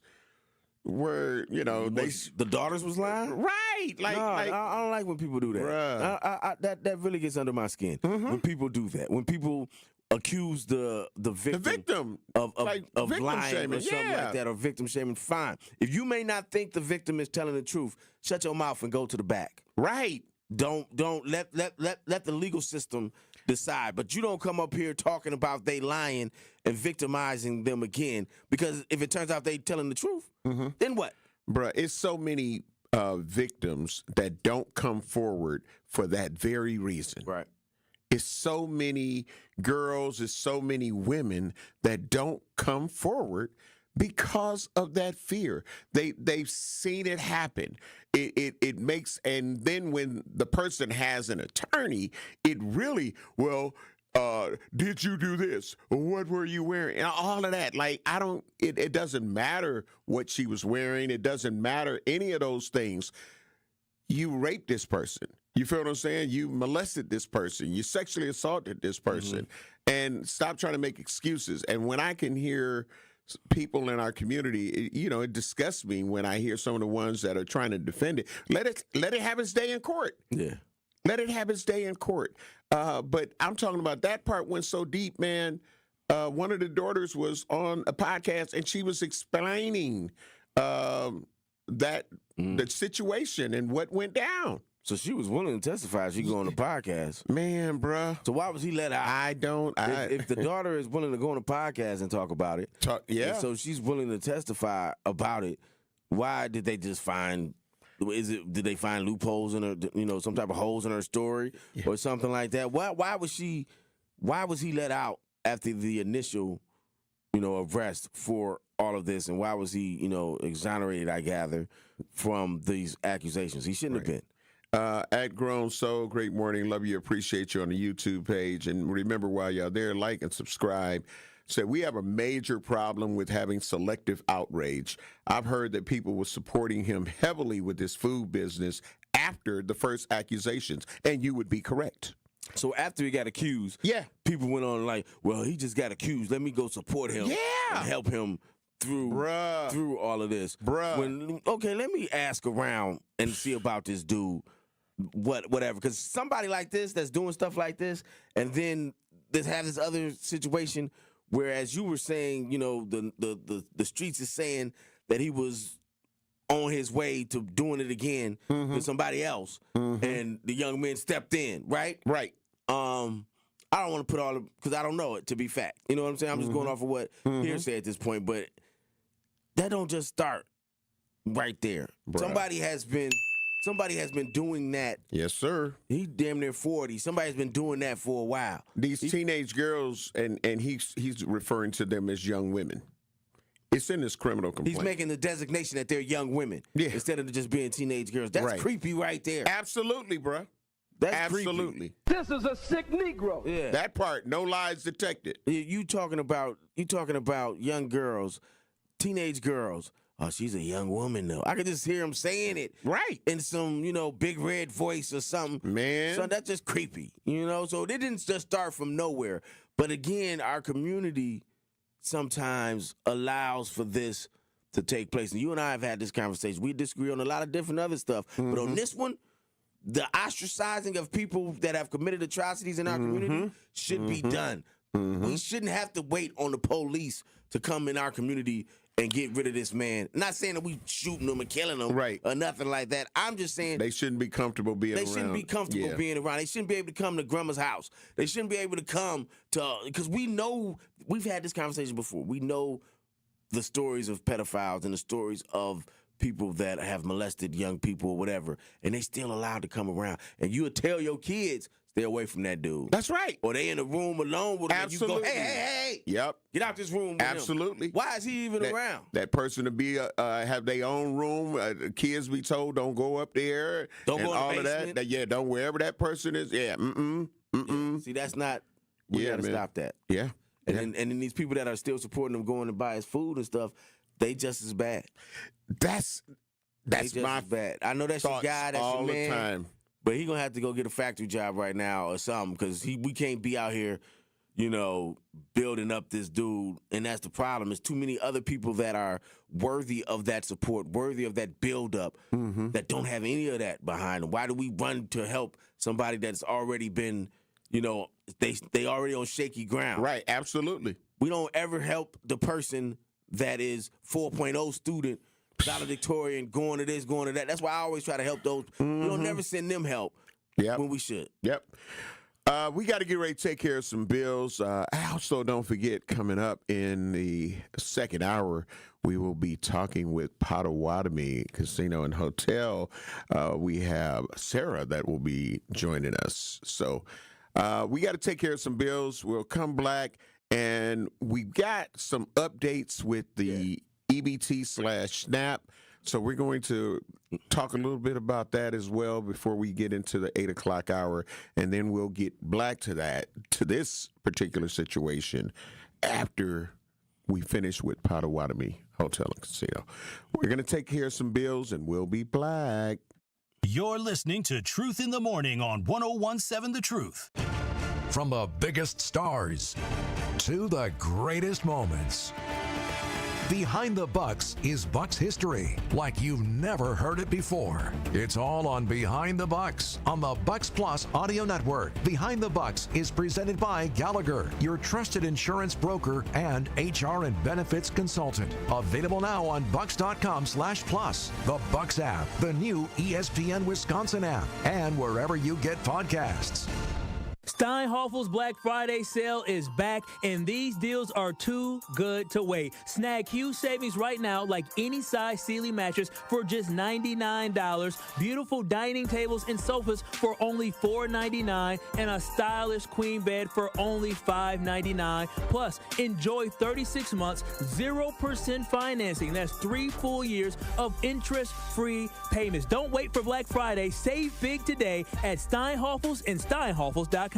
were, the daughters was lying? Right. Like, no, I don't like when people do that. That really gets under my skin. When people do that. When people accuse the victim of victim lying shaming, or something like that, or victim shaming, fine. If you may not think the victim is telling the truth, shut your mouth and go to the back. Right. Don't let the legal system decide. But you don't come up here talking about they lying and victimizing them again, because if it turns out they telling the truth, then what? Bruh, it's so many victims that don't come forward for that very reason. Right. It's so many girls, it's so many women that don't come forward because of that fear. They've seen it happen. It makes, and then when the person has an attorney, it really, did you do this? What were you wearing? And all of that. Like, it doesn't matter what she was wearing. It doesn't matter any of those things. You raped this person. You feel what I'm saying? You molested this person. You sexually assaulted this person. And stop trying to make excuses. And when I can hear people in our community, it disgusts me when I hear some of the ones that are trying to defend it. Let it have its day in court. Yeah. Let it have its day in court. But I'm talking about that part went so deep, man. One of the daughters was on a podcast and she was explaining the situation and what went down. So she was willing to testify. She go on the podcast. Man, bruh. So why was he let out? If the daughter is willing to go on the podcast and talk about it, yeah. So she's willing to testify about it. Why did they just find? Did they find loopholes in her? Some type of holes in her story or something like that? Why was he let out after the initial, arrest for all of this, and why was he, exonerated? I gather from these accusations. He shouldn't have been. At Grown Soul, great morning. Love you. Appreciate you on the YouTube page. And remember, while y'all there, like and subscribe. So we have a major problem with having selective outrage. I've heard that people were supporting him heavily with this food business after the first accusations, and you would be correct. So after he got accused, people went on like, well, he just got accused. Let me go support him and help him through all of this. Let me ask around and see about this dude. Whatever, because somebody like this that's doing stuff like this, and then have this other situation, whereas you were saying, the streets is saying that he was on his way to doing it again with somebody else, and the young men stepped in, right? Right. I don't want to put because I don't know it to be fact. You know what I'm saying? I'm just going off of what Haire said at this point, but that don't just start right there. Bruh. Somebody has been doing that. Yes, sir. He damn near 40. Somebody's been doing that for a while. These teenage girls, and he's referring to them as young women. It's in this criminal complaint. He's making the designation that they're young women instead of just being teenage girls. That's creepy right there. Absolutely, bruh. That's absolutely. Creepy. This is a sick Negro. Yeah. That part, no lies detected. You talking about young girls, teenage girls. Oh, she's a young woman, though. I could just hear him saying it. Right. In some, big red voice or something. Man. So that's just creepy, So it didn't just start from nowhere. But again, our community sometimes allows for this to take place. And you and I have had this conversation. We disagree on a lot of different other stuff. But on this one, the ostracizing of people that have committed atrocities in our community should be done. We shouldn't have to wait on the police to come in our community and get rid of this man. Not saying that we shooting them and killing them or nothing like that. I'm just saying they shouldn't be comfortable being around. They shouldn't be comfortable being around. They shouldn't be able to come to grandma's house. They shouldn't be able to come to, because we know, we've had this conversation before. We know the stories of pedophiles and the stories of people that have molested young people or whatever, and they still allowed to come around. And you would tell your kids, stay away from that dude. That's right. Or they in a room alone with him. Absolutely. And you go, hey. Yep. Get out this room with Absolutely. him. Why is he even around? That person to be have their own room. Kids be told don't go up there. Don't and go in all the of basement. that. Yeah, don't wherever that person is. Yeah. Yeah. See, that's not. We gotta stop that. Yeah. And then these people that are still supporting him going to buy his food and stuff, they just as bad. That's my bad. I know that's your guy. That's all your man. the time. But he gonna have to go get a factory job right now or something because we can't be out here, building up this dude. And that's the problem. There's too many other people that are worthy of that support, worthy of that build up, that don't have any of that behind them. Why do we run to help somebody that's already been, they already on shaky ground? Right. Absolutely. We don't ever help the person that is 4.0 student, valedictorian, going to this, going to that. That's why I always try to help those. We don't never send them help when we should. Yep. We got to get ready to take care of some bills. Also, don't forget, coming up in the second hour, we will be talking with Potawatomi Casino and Hotel. We have Sarah that will be joining us. So we got to take care of some bills. We'll come back, and we got some updates with the EBT/SNAP. So we're going to talk a little bit about that as well before we get into the 8 o'clock hour, and then we'll get back to this particular situation after we finish with Potawatomi Hotel and Casino. We're going to take care of some bills, and we'll be back. You're listening to Truth in the Morning on 101.7 The Truth. From the biggest stars to the greatest moments, Behind the Bucks is Bucks history like you've never heard it before. It's all on Behind the Bucks on the Bucks Plus audio network. Behind the Bucks is presented by Gallagher, your trusted insurance broker and HR and benefits consultant. Available now on bucks.com/plus, the Bucks app, the new ESPN Wisconsin app, and wherever you get podcasts. Steinhoffel's Black Friday sale is back, and these deals are too good to wait. Snag huge savings right now, like any size Sealy mattress for just $99, beautiful dining tables and sofas for only $4.99, and a stylish queen bed for only $5.99. Plus, enjoy 36 months, 0% financing. That's 3 full years of interest-free payments. Don't wait for Black Friday. Save big today at Steinhoffel's and Steinhoffels.com.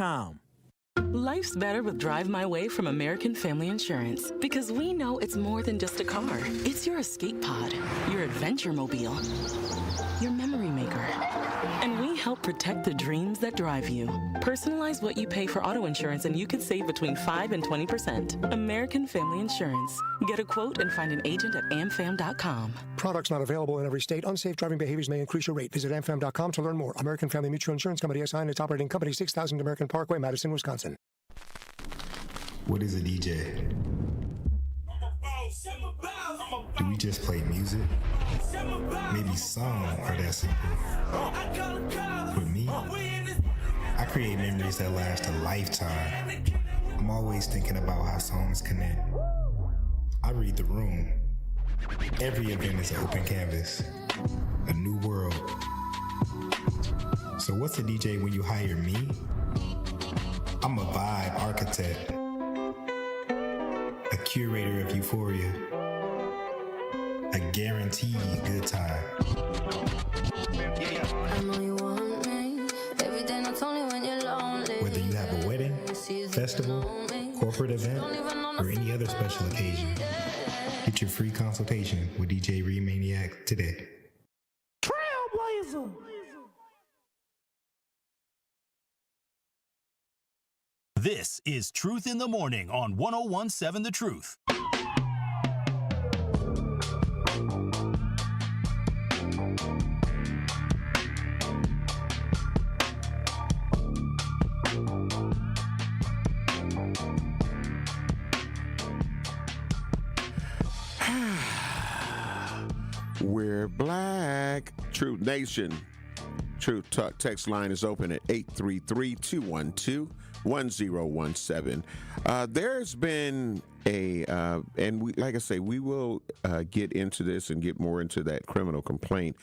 Life's better with Drive My Way from American Family Insurance, because we know it's more than just a car. It's your escape pod, your adventure mobile, your memory maker. And we help protect the dreams that drive you. Personalize what you pay for auto insurance and you could save between 5 and 20%. American Family Insurance. Get a quote and find an agent at amfam.com. Products not available in every state. Unsafe driving behaviors may increase your rate. Visit amfam.com to learn more. American Family Mutual Insurance Company, SI, and its operating company, 6000 American Parkway, Madison, Wisconsin. What is a DJ? Do we just play music? Maybe songs are that simple. For me, I create memories that last a lifetime. I'm always thinking about how songs connect. I read the room. Every event is an open canvas, a new world. So what's a DJ when you hire me? I'm a vibe architect, a curator of euphoria, a guaranteed good time. I know you want me. Every day, not only when you're lonely. Whether you have a wedding, festival, corporate event, or any other special occasion, get your free consultation with DJ Remaniac today. Trailblazer. This is Truth in the Morning on 101.7 The Truth. We're black. Truth Nation. Truth Talk text line is open at 833-212-1017. There's been and we, like I say, we will get into this and get more into that criminal complaint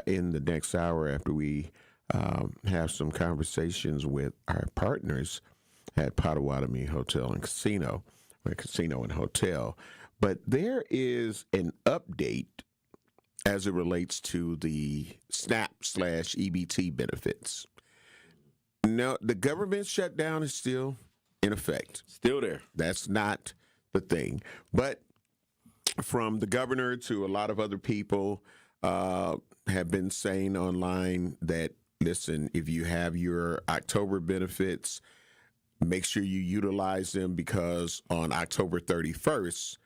in the next hour after we have some conversations with our partners at Potawatomi Hotel and Casino, or Casino and Hotel. But there is an update as it relates to the SNAP/EBT benefits. No, the government shutdown is still in effect. Still there. That's not the thing. But from the governor to a lot of other people have been saying online that, listen, if you have your October benefits, make sure you utilize them, because on October 31st,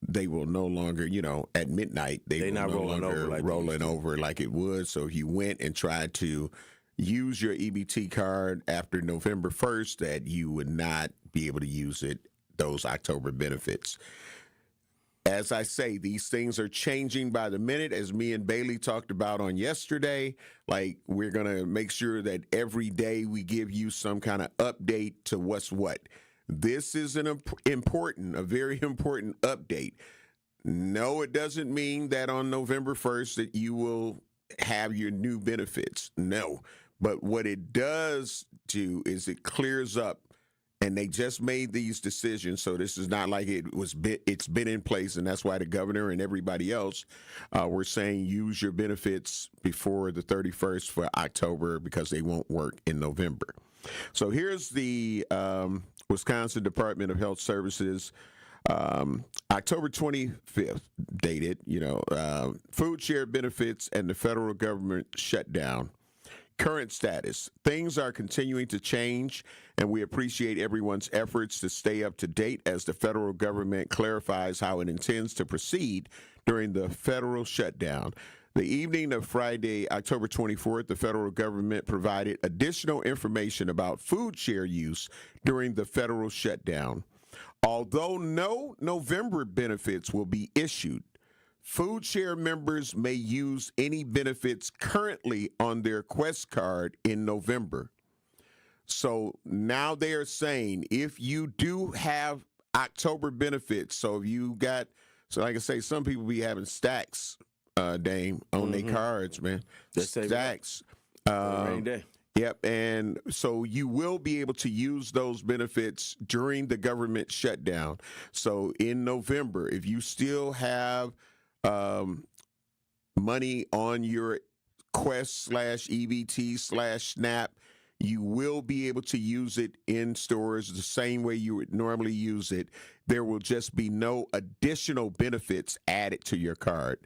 they will no longer, at midnight, they're not no rolling longer over rolling over like it would. So if you went and tried to use your EBT card after November 1st, that you would not be able to use those October benefits. As I say, these things are changing by the minute, as me and Bailey talked about on yesterday. Like, we're going to make sure that every day we give you some kind of update to what's what. This is a very important update. No, it doesn't mean that on November 1st that you will have your new benefits. No. But what it does do is it clears up. And they just made these decisions, so this is not like it's been in place, and that's why the governor and everybody else were saying use your benefits before the 31st for October, because they won't work in November. So here's the Wisconsin Department of Health Services, October 25th, dated, food share benefits and the federal government shutdown. Current status. Things are continuing to change, and we appreciate everyone's efforts to stay up to date as the federal government clarifies how it intends to proceed during the federal shutdown. The evening of Friday, October 24th, the federal government provided additional information about food share use during the federal shutdown. Although no November benefits will be issued, food share members may use any benefits currently on their Quest card in November. So now they are saying if you do have October benefits, so if you got, so like I say, some people be having stacks, Dame, on their cards, man. Stacks. Rainy day. Yep, and so you will be able to use those benefits during the government shutdown. So in November, if you still have money on your Quest/EBT/SNAP, you will be able to use it in stores the same way you would normally use it. There will just be no additional benefits added to your card.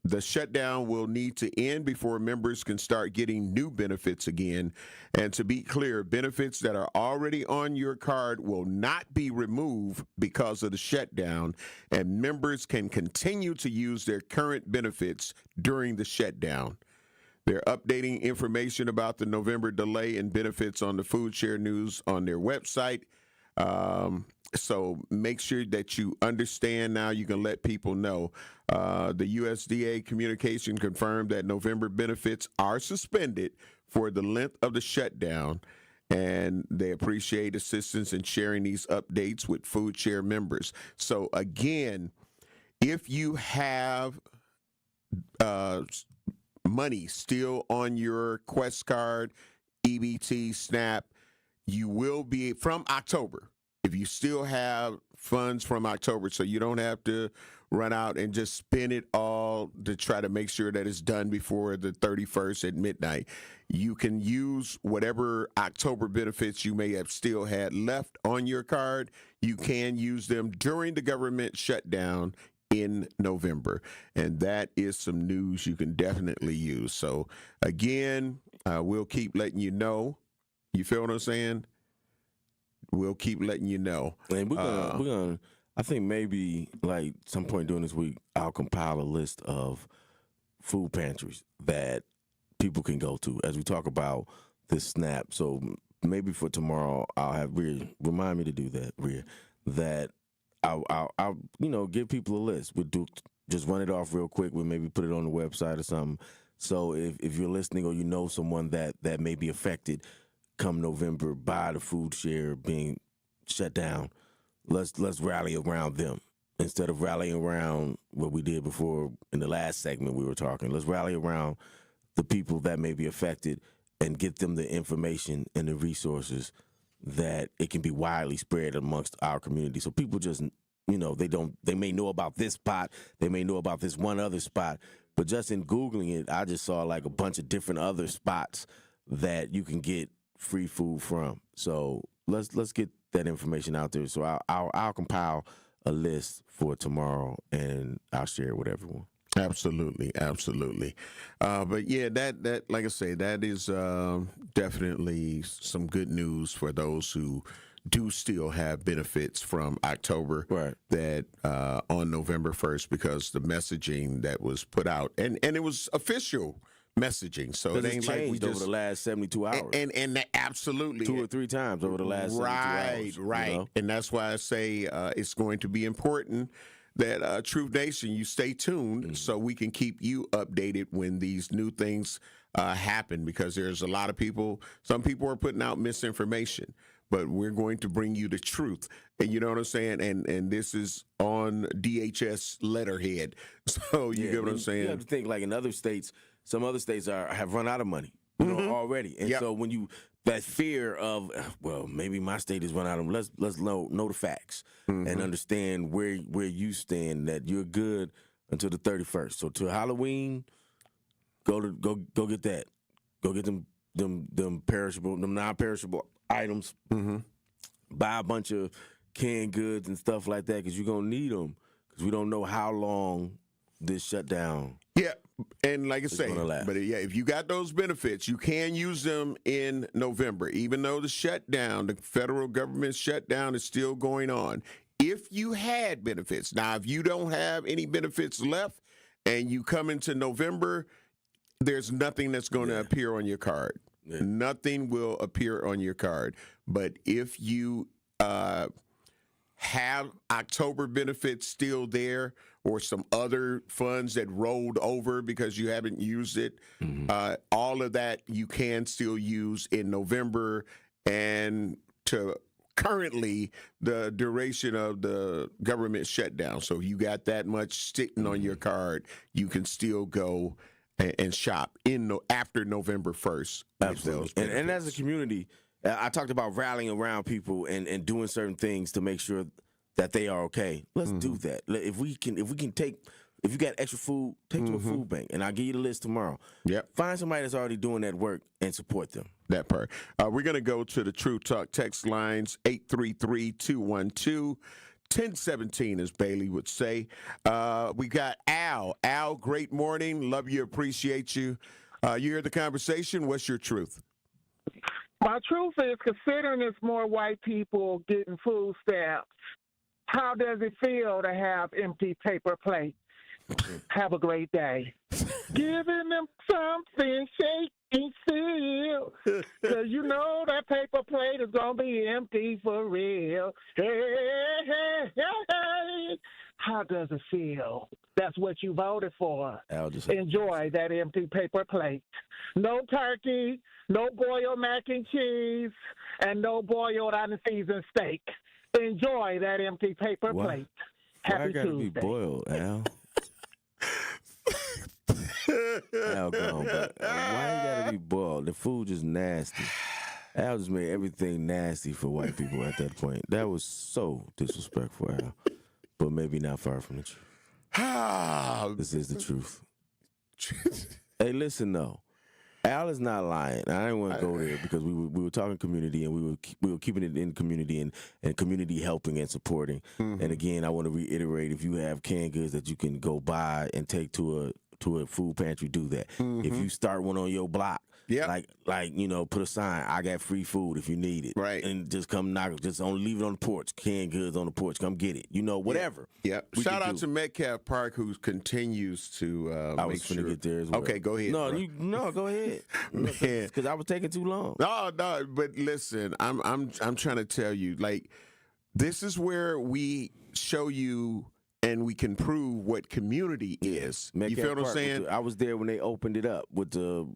The shutdown will need to end before members can start getting new benefits again. And to be clear, benefits that are already on your card will not be removed because of the shutdown, and members can continue to use their current benefits during the shutdown. They're updating information about the November delay in benefits on the Food Share News on their website. So make sure that you understand now. You can let people know. The USDA communication confirmed that November benefits are suspended for the length of the shutdown, and they appreciate assistance in sharing these updates with Food Share members. So again, if you have money still on your Quest card, EBT, SNAP, you will be, from October, if you still have funds from October, so you don't have to run out and just spend it all to try to make sure that it's done before the 31st at midnight, you can use whatever October benefits you may have still had left on your card. You can use them during the government shutdown in November. And that is some news you can definitely use. So again, we'll keep letting you know. You feel what I'm saying? We'll keep letting you know. And we're gonna I think maybe like some point during this week, I'll compile a list of food pantries that people can go to as we talk about this SNAP. So maybe for tomorrow, I'll have Rhea remind me to do that, Rhea, that I'll give people a list. We'll just run it off real quick. We'll maybe put it on the website or something. So if you're listening or you know someone that may be affected come November by the food share being shut down, let's rally around them instead of rallying around what we did before in the last segment we were talking. Let's rally around the people that may be affected and get them the information and the resources that it can be widely spread amongst our community. So people just, they may know about this spot, they may know about this one other spot, but just in Googling it, I just saw like a bunch of different other spots that you can get free food from. So let's get that information out there. So I'll compile a list for tomorrow and I'll share it with everyone. Absolutely. But yeah, that like I say, that is definitely some good news for those who do still have benefits from October. Right. That on November 1st, because the messaging that was put out, and it was official messaging, so it ain't like we just over the last 72 hours. And absolutely 2 or 3 times over the last 72 hours. Right. And that's why I say it's going to be important that Truth Nation, you stay tuned so we can keep you updated when these new things happen, because there's a lot of people, some people are putting out misinformation, but we're going to bring you the truth. And you know what I'm saying? And this is on DHS letterhead. So you get what I'm saying? You have to think, like in other states, some other states have run out of money already. And so when that fear of, well, maybe my state has run out of, let's know the facts and understand where you stand, that you're good until the 31st. So till Halloween, go get that. Go get them non-perishable items. Buy a bunch of canned goods and stuff like that, because you're going to need them, because we don't know how long this shutdown. Yeah, and like I say, but yeah, if you got those benefits, you can use them in November, even though the federal government shutdown is still going on. If you had benefits, now if you don't have any benefits left and you come into November, there's nothing that's going to appear on your card. Yeah. Nothing will appear on your card. But if you have October benefits still there, or some other funds that rolled over because you haven't used it, all of that you can still use in November, and to currently the duration of the government shutdown. So if you got that much sitting on your card, you can still go and shop after November 1st. Absolutely. And as a community, I talked about rallying around people and doing certain things to make sure that they are okay. Let's do that. If you got extra food, take to a food bank, and I'll give you the list tomorrow. Yep. Find somebody that's already doing that work and support them. That part. We're going to go to the True Talk text lines, 833-212-1017, as Bailey would say. We got Al. Al, great morning. Love you, appreciate you. You hear the conversation. What's your truth? My truth is, considering it's more white people getting food stamps, how does it feel to have empty paper plates? Have a great day. Giving them something shaky still, because you know that paper plate is going to be empty for real. Hey. How does it feel? That's what you voted for. Enjoy that empty paper plate. No turkey, no boiled mac and cheese, and no boiled unseasoned steak. Enjoy that empty paper plate. Happy Tuesday. Why gotta be boiled, Al? Al gone, but why you gotta be boiled? The food is nasty. Al just made everything nasty for white people at that point. That was so disrespectful, Al. But maybe not far from the truth. This is the truth. Hey, listen though, Al is not lying. I didn't want to go there because we were talking community, and we were keeping it in community and community helping and supporting. And again, I want to reiterate: if you have canned goods that you can go buy and take to a food pantry, do that. If you start one on your block, like put a sign, I got free food if you need it, right? And just come knock it. Just only leave it on the porch. Canned goods on the porch. Come get it. Whatever. Yeah. Shout out to Metcalf Park, who continues to I was make sure. Get there as well. Okay, go ahead. No, go ahead. Because I was taking too long. No, but listen, I'm trying to tell you, like, this is where we show you and we can prove what community is. You feel what I'm saying? I was there when they opened it up with the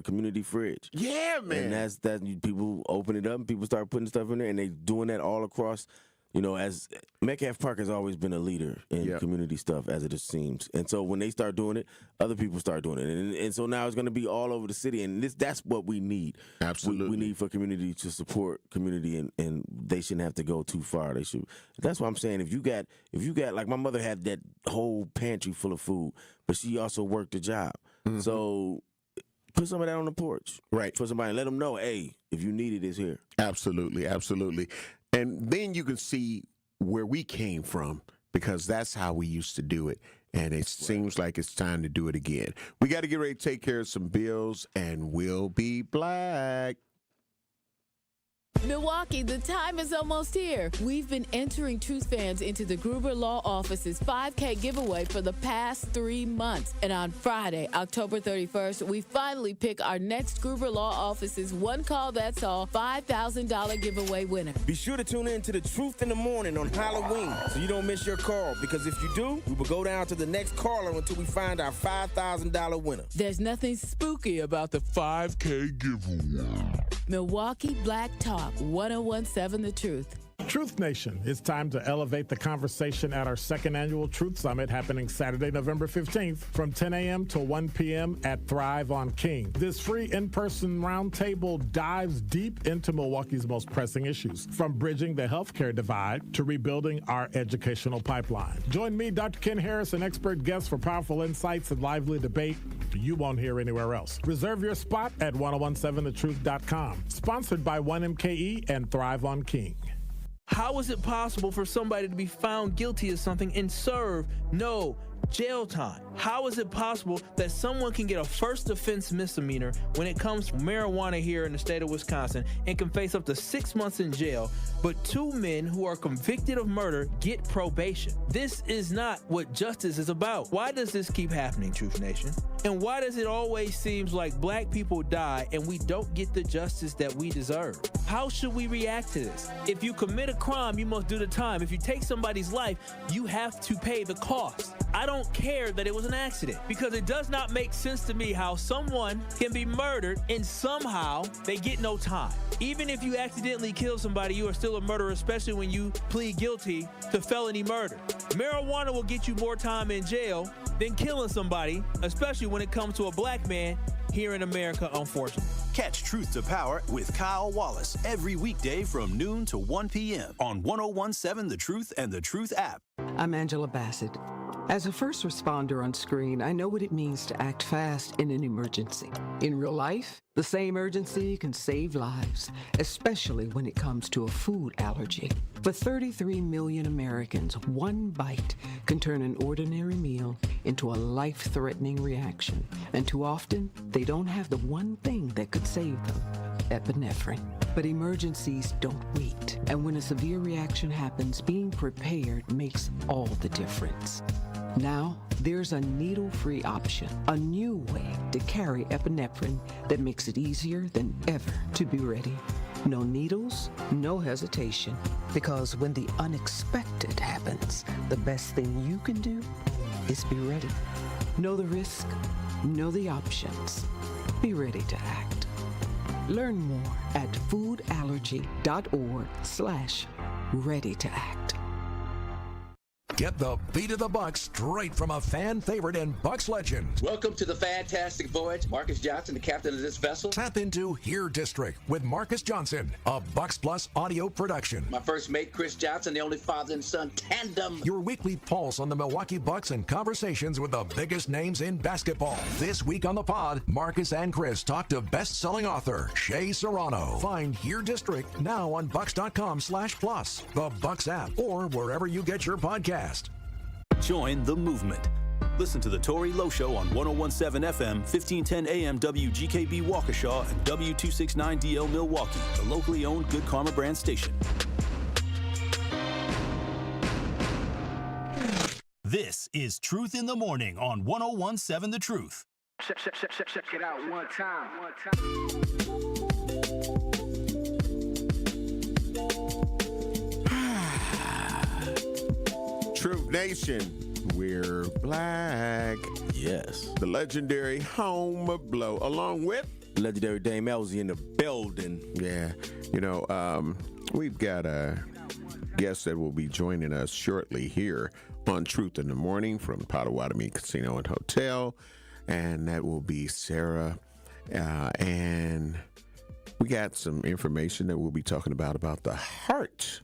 community fridge. Yeah, man. And that's people open it up and people start putting stuff in there, and they doing that all across as Metcalf Park has always been a leader in community stuff, as it seems. And so when they start doing it, other people start doing it. And so now it's going to be all over the city. And that's what we need. Absolutely. We need for community to support community, and they shouldn't have to go too far. They should. That's what I'm saying. If you got like my mother had that whole pantry full of food, but she also worked a job. Mm-hmm. So put some of that on the porch. Right. For somebody, let them know, hey, if you need it, it's here. Absolutely. Absolutely. And then you can see where we came from, because that's how we used to do it. And it seems like it's time to do it again. We got to get ready to take care of some bills, and we'll be black. Milwaukee, the time is almost here. We've been entering Truth fans into the Gruber Law Office's 5K giveaway for the past 3 months. And on Friday, October 31st, we finally pick our next Gruber Law Office's One Call That's All $5,000 giveaway winner. Be sure to tune in to the Truth in the Morning on Halloween so you don't miss your call, because if you do, we will go down to the next caller until we find our $5,000 winner. There's nothing spooky about the 5K giveaway. Milwaukee Black Talk, 1017 The Truth. Truth Nation, it's time to elevate the conversation at our second annual Truth Summit happening Saturday, November 15th from 10 a.m. to 1 p.m. at Thrive on King. This free in-person roundtable dives deep into Milwaukee's most pressing issues, from bridging the healthcare divide to rebuilding our educational pipeline. Join me, Dr. Ken Harris, and expert guests for powerful insights and lively debate you won't hear anywhere else. Reserve your spot at 1017thetruth.com. Sponsored by 1MKE and Thrive on King. How is it possible for somebody to be found guilty of something and serve no jail time? How is it possible that someone can get a first offense misdemeanor when it comes to marijuana here in the state of Wisconsin and can face up to 6 months in jail, but 2 men who are convicted of murder get probation? This is not what justice is about. Why does this keep happening, Truth Nation? And why does it always seem like black people die and we don't get the justice that we deserve? How should we react to this? If you commit a crime, you must do the time. If you take somebody's life, you have to pay the cost. I don't care that it was an accident, because it does not make sense to me how someone can be murdered and somehow they get no time. Even if you accidentally kill somebody, you are still a murderer, especially when you plead guilty to felony murder. Marijuana will get you more time in jail than killing somebody, especially when it comes to a black man here in America, unfortunately. Catch Truth to Power with Kyle Wallace every weekday from noon to 1 p.m. on 1017 The Truth and The Truth app. I'm Angela Bassett. As a first responder on screen, I know what it means to act fast in an emergency. In real life, the same urgency can save lives, especially when it comes to a food allergy. For 33 million Americans, one bite can turn an ordinary meal into a life-threatening reaction. And too often, they don't have the one thing that could save them: epinephrine. But emergencies don't wait. And when a severe reaction happens, being prepared makes all the difference. Now, there's a needle-free option, a new way to carry epinephrine that makes it easier than ever to be ready. No needles, no hesitation, because when the unexpected happens, the best thing you can do is be ready. Know the risk, know the options, be ready to act. Learn more at foodallergy.org/ready to act. Get the beat of the Bucks straight from a fan favorite and Bucks legend. Welcome to the fantastic voyage. Marcus Johnson, the captain of this vessel. Tap into Heire District with Marcus Johnson, a Bucks Plus audio production. My first mate, Chris Johnson, the only father and son tandem. Your weekly pulse on the Milwaukee Bucks and conversations with the biggest names in basketball. This week on the pod, Marcus and Chris talk to best-selling author Shea Serrano. Find Heire District now on Bucks.com/plus, the Bucks app, or wherever you get your podcast. Join the movement. Listen to the Tory Lowe Show on 1017 FM, 1510 AM WGKB Waukesha and W269DL Milwaukee, the locally owned Good Karma brand station. This is Truth in the Morning on 1017 The Truth. Check it out one time. Truth Nation, we're black. Yes. The legendary home of Blow, along with legendary Dame Ellzey in the building. Yeah. You know, we've got to guest that will be joining us shortly here on Truth in the Morning from Potawatomi Casino and Hotel. And that will be Sarah. And we got some information that we'll be talking about the heart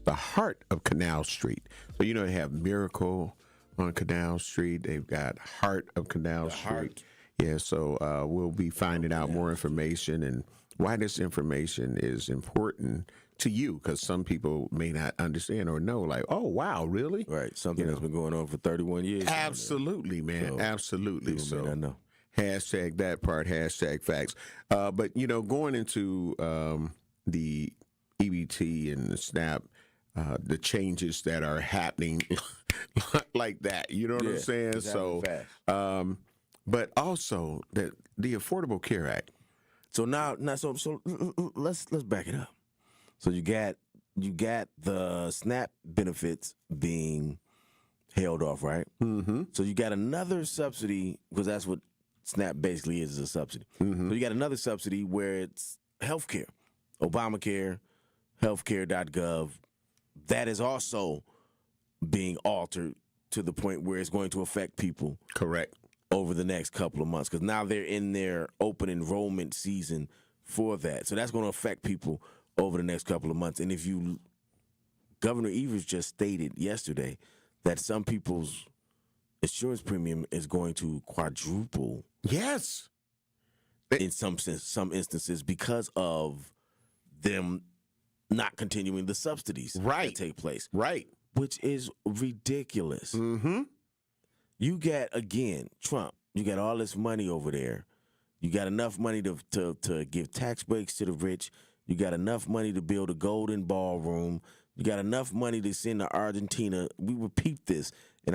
of Canal Street. So, you know, they have Miracle on Canal Street. They've got Heart of Canal Street. Yeah, so we'll be finding out more information and why this information is important to you, because some people may not understand or know, like, oh, wow, really? Right, something that's been going on for 31 years. Absolutely, man, so absolutely. So may not know. Hashtag that part, hashtag facts. But, you know, going into the EBT and the SNAP, the changes that are happening like that, you know what I'm saying? So, but also the Affordable Care Act. So now so let's back it up. So you got the SNAP benefits being held off, right? Mm-hmm. So you got another subsidy, because that's what SNAP basically is a subsidy. Mm-hmm. So you got another subsidy where it's healthcare, Obamacare, healthcare.gov. That is also being altered to the point where it's going to affect people. Correct. Over the next couple of months, because now they're in their open enrollment season for that. So that's going to affect people over the next couple of months. And if Governor Evers just stated yesterday that some people's insurance premium is going to quadruple. Yes. In some instances because of them not continuing the subsidies that take place. Right. Which is ridiculous. Mm-hmm. You got, again, Trump, you got all this money over there. You got enough money to give tax breaks to the rich. You got enough money to build a golden ballroom. You got enough money to send to Argentina. We repeat this, and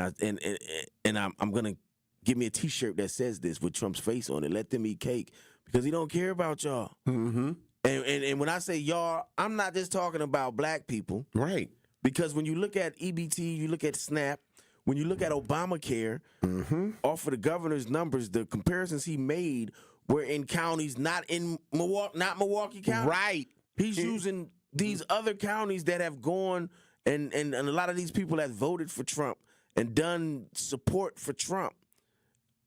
I'm gonna give me a T-shirt that says this with Trump's face on it. Let them eat cake, because he don't care about y'all. Mm-hmm. And when I say y'all, I'm not just talking about black people, right? Because when you look at EBT, you look at SNAP. When you look at Obamacare, off of the governor's numbers, the comparisons he made were in counties not Milwaukee County. Right. He's using these other counties that have gone, and a lot of these people have voted for Trump and done support for Trump.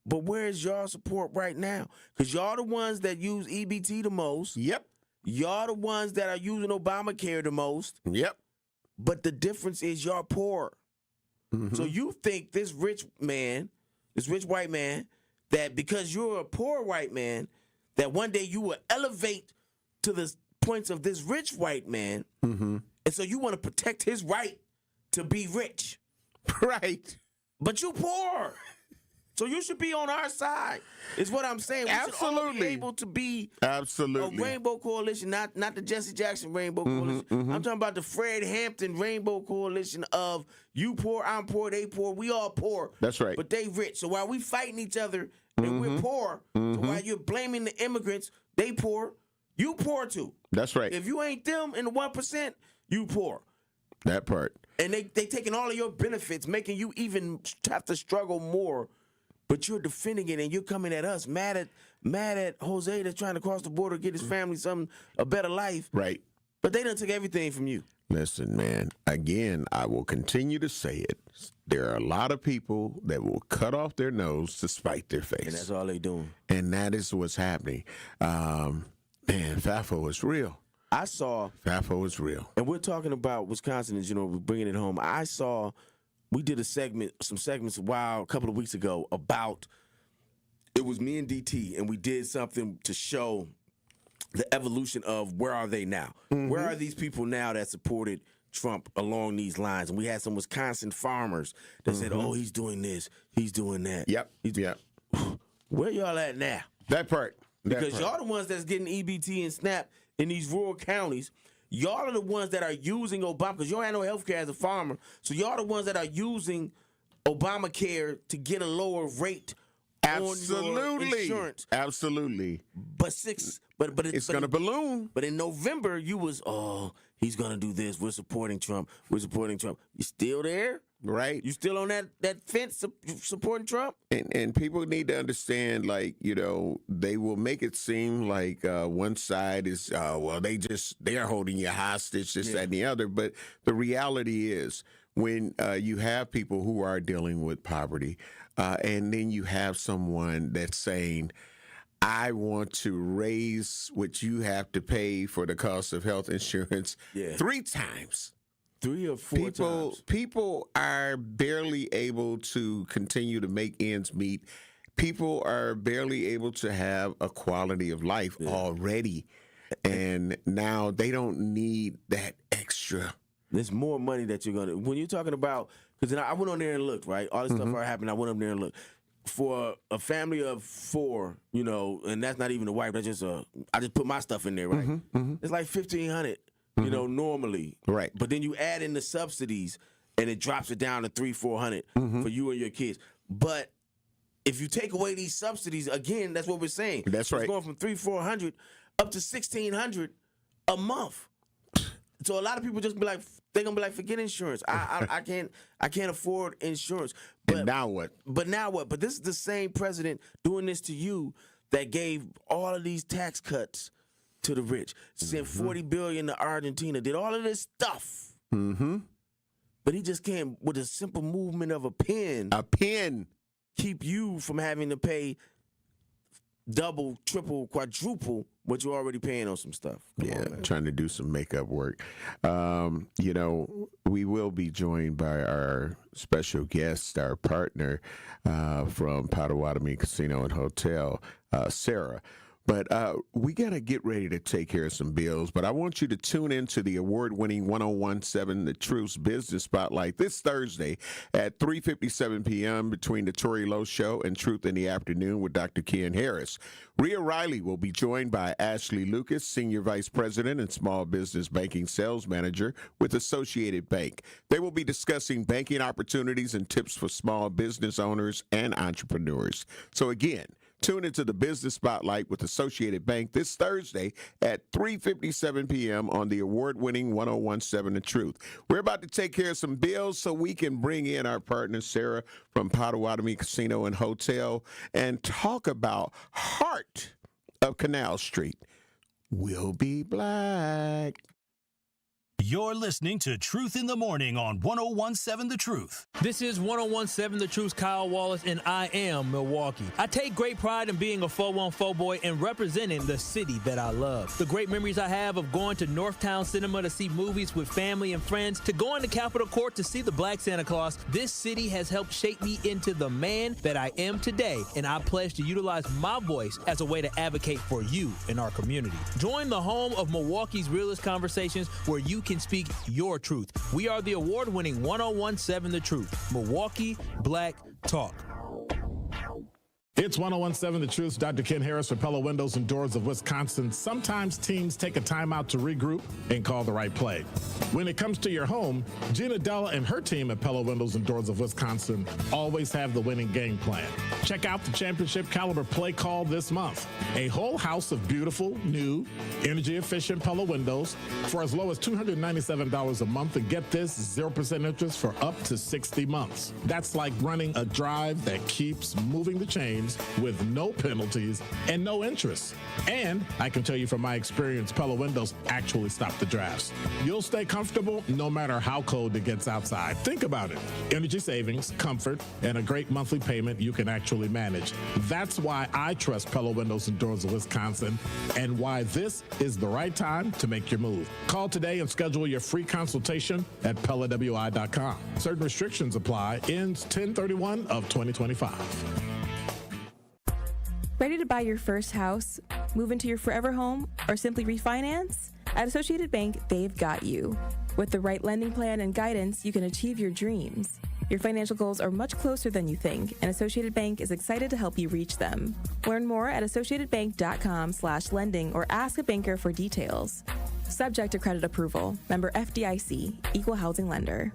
But where's y'all support right now? Because y'all the ones that use EBT the most. Yep. Y'all the ones that are using Obamacare the most. Yep. But the difference is y'all poor. Mm-hmm. So you think this rich white man, that because you're a poor white man, that one day you will elevate to the points of this rich white man, mm-hmm. and so you want to protect his right to be rich. Right. But you poor. So you should be on our side, is what I'm saying. We should all be able to be a rainbow coalition, not the Jesse Jackson rainbow coalition. Mm-hmm. I'm talking about the Fred Hampton rainbow coalition of you poor, I'm poor, they poor, we all poor. That's right. But they rich. So while we fighting each other and we're poor, so while you're blaming the immigrants, they poor, you poor too. That's right. If you ain't them in the 1%, you poor. That part. And they taking all of your benefits, making you even have to struggle more. But you're defending it, and you're coming at us mad at Jose that's trying to cross the border, get his family a better life. Right. But they done took everything from you. Listen, man, again, I will continue to say it. There are a lot of people that will cut off their nose to spite their face. And that's all they doing. And that is what's happening. Man, FAFO is real. I saw. FAFO is real. And we're talking about Wisconsin, and, we're bringing it home. I saw. We did some segments a couple of weeks ago about, it was me and DT, and we did something to show the evolution of where are they now? Mm-hmm. Where are these people now that supported Trump along these lines? And we had some Wisconsin farmers that said, oh, he's doing this, he's doing that. Yep. Where y'all at now? That part. Because y'all the ones that's getting EBT and SNAP in these rural counties. Y'all are the ones that are using Obama, because you don't have no health care as a farmer. So y'all are the ones that are using Obamacare to get a lower rate on your insurance. Absolutely. But it's going to balloon. But in November, you was, he's going to do this. We're supporting Trump. You still there? Right. You still on that fence supporting Trump? And people need to understand, like, they will make it seem like one side is, they're holding you hostage, this, that, and the other. But the reality is when you have people who are dealing with poverty, and then you have someone that's saying, I want to raise what you have to pay for the cost of health insurance 3 times. 3 or 4 times. People are barely able to continue to make ends meet. People are barely able to have a quality of life already. And now they don't need that extra. There's more money that you're going to, when you're talking about, because I went on there and looked, right? All this stuff happened. I went up there and looked. For a family of 4, and that's not even a wife, that's just I just put my stuff in there, right? It's like $1,500, normally. Right. But then you add in the subsidies and it drops it down to $300-400 for you and your kids. But if you take away these subsidies, again, that's what we're saying. That's right. It's going from $300-400 up to $1,600 a month. So a lot of people just be like, they're gonna be like, forget insurance. I can't afford insurance. But and now what? But now what? But this is the same president doing this to you that gave all of these tax cuts to the rich, sent $40 billion to Argentina, did all of this stuff. But he just can't, with a simple movement of a pen, keep you from having to pay double, triple, quadruple what you're already paying on some stuff. Come on, trying to do some makeup work. We will be joined by our special guest, our partner from Potawatomi Casino and Hotel, Sarah. But we got to get ready to take care of some bills. But I want you to tune into the award-winning 1017 The Truth's Business Spotlight this Thursday at 3:57 p.m. between the Tory Lowe Show and Truth in the Afternoon with Dr. Ken Harris. Rhea Riley will be joined by Ashley Lucas, Senior Vice President and Small Business Banking Sales Manager with Associated Bank. They will be discussing banking opportunities and tips for small business owners and entrepreneurs. So again, tune into the Business Spotlight with Associated Bank this Thursday at 3:57 p.m. on the award-winning 1017 The Truth. We're about to take care of some bills so we can bring in our partner, Sarah, from Potawatomi Casino and Hotel, and talk about Heart of Canal Street. We'll be black. You're listening to Truth in the Morning on 1017 The Truth. This is 1017 The Truth's Kyle Wallace, and I am Milwaukee. I take great pride in being a 414 boy and representing the city that I love. The great memories I have of going to Northtown Cinema to see movies with family and friends, to going to Capitol Court to see the Black Santa Claus, this city has helped shape me into the man that I am today, and I pledge to utilize my voice as a way to advocate for you in our community. Join the home of Milwaukee's realest conversations where you can speak your truth. We are the award-winning 1017 The Truth, Milwaukee Black Talk. It's 1017 The Truth. Dr. Ken Harris for Pella Windows and Doors of Wisconsin. Sometimes teams take a timeout to regroup and call the right play. When it comes to your home, Gina Della and her team at Pella Windows and Doors of Wisconsin always have the winning game plan. Check out the championship caliber play call this month. A whole house of beautiful, new, energy-efficient Pella windows for as low as $297 a month, and get this, 0% interest for up to 60 months. That's like running a drive that keeps moving the chains with no penalties and no interest. And I can tell you from my experience, Pella Windows actually stop the drafts. You'll stay comfortable no matter how cold it gets outside. Think about it. Energy savings, comfort, and a great monthly payment you can actually manage. That's why I trust Pella Windows and Doors of Wisconsin, and why this is the right time to make your move. Call today and schedule your free consultation at PellaWI.com. Certain restrictions apply. Ends 10/31 of 2025. Ready to buy your first house, move into your forever home, or simply refinance? At Associated Bank, they've got you. With the right lending plan and guidance, you can achieve your dreams. Your financial goals are much closer than you think, and Associated Bank is excited to help you reach them. Learn more at associatedbank.com/lending or ask a banker for details. Subject to credit approval. Member FDIC, Equal Housing Lender.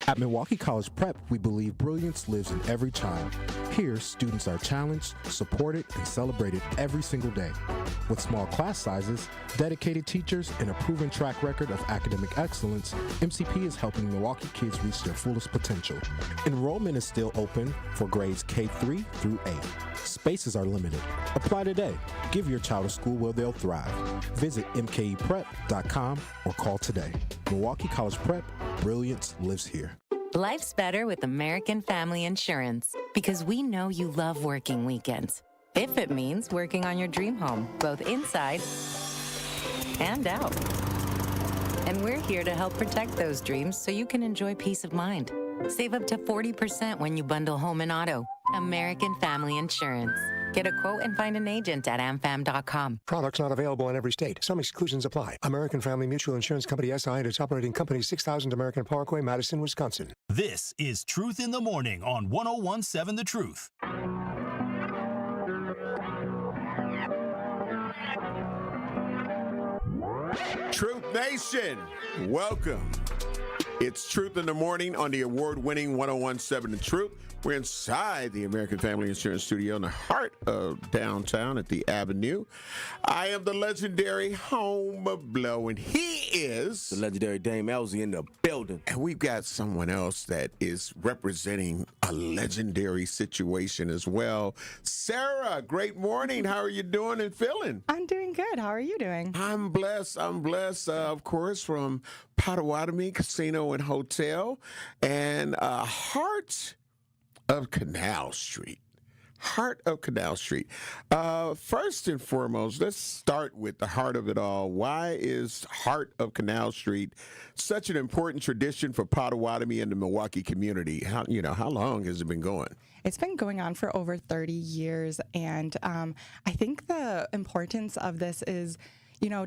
At Milwaukee College Prep, we believe brilliance lives in every child. Here, students are challenged, supported, and celebrated every single day. With small class sizes, dedicated teachers, and a proven track record of academic excellence, MCP is helping Milwaukee kids reach their fullest potential. Enrollment is still open for grades K-3 through 8. Spaces are limited. Apply today. Give your child a school where they'll thrive. Visit mkeprep.com or call today. Milwaukee College Prep, brilliance lives here. Life's better with American Family Insurance because we know you love working weekends. If it means working on your dream home, both inside and out. And we're here to help protect those dreams so you can enjoy peace of mind. Save up to 40% when you bundle home and auto. American Family Insurance. Get a quote and find an agent at amfam.com. Products not available in every state. Some exclusions apply. American Family Mutual Insurance Company SI and its operating company 6000 American Parkway, Madison, Wisconsin. This is Truth in the Morning on 101.7 The Truth. Truth Nation, welcome. It's Truth in the Morning on the award-winning 101.7 The Truth. We're inside the American Family Insurance Studio in the heart of downtown at the Avenue. I am the legendary home of Blow, and he is... the legendary Dame Ellzey in the building. And we've got someone else that is representing a legendary situation as well. Sarah, great morning. How are you doing and feeling? I'm doing good. How are you doing? I'm blessed. Of course, from Potawatomi Casino and Hotel and Heart of Canal Street. Heart of Canal Street. First and foremost, let's start with the heart of it all. Why is Heart of Canal Street such an important tradition for Potawatomi and the Milwaukee community? How long has it been going? It's been going on for over 30 years, and I think the importance of this is,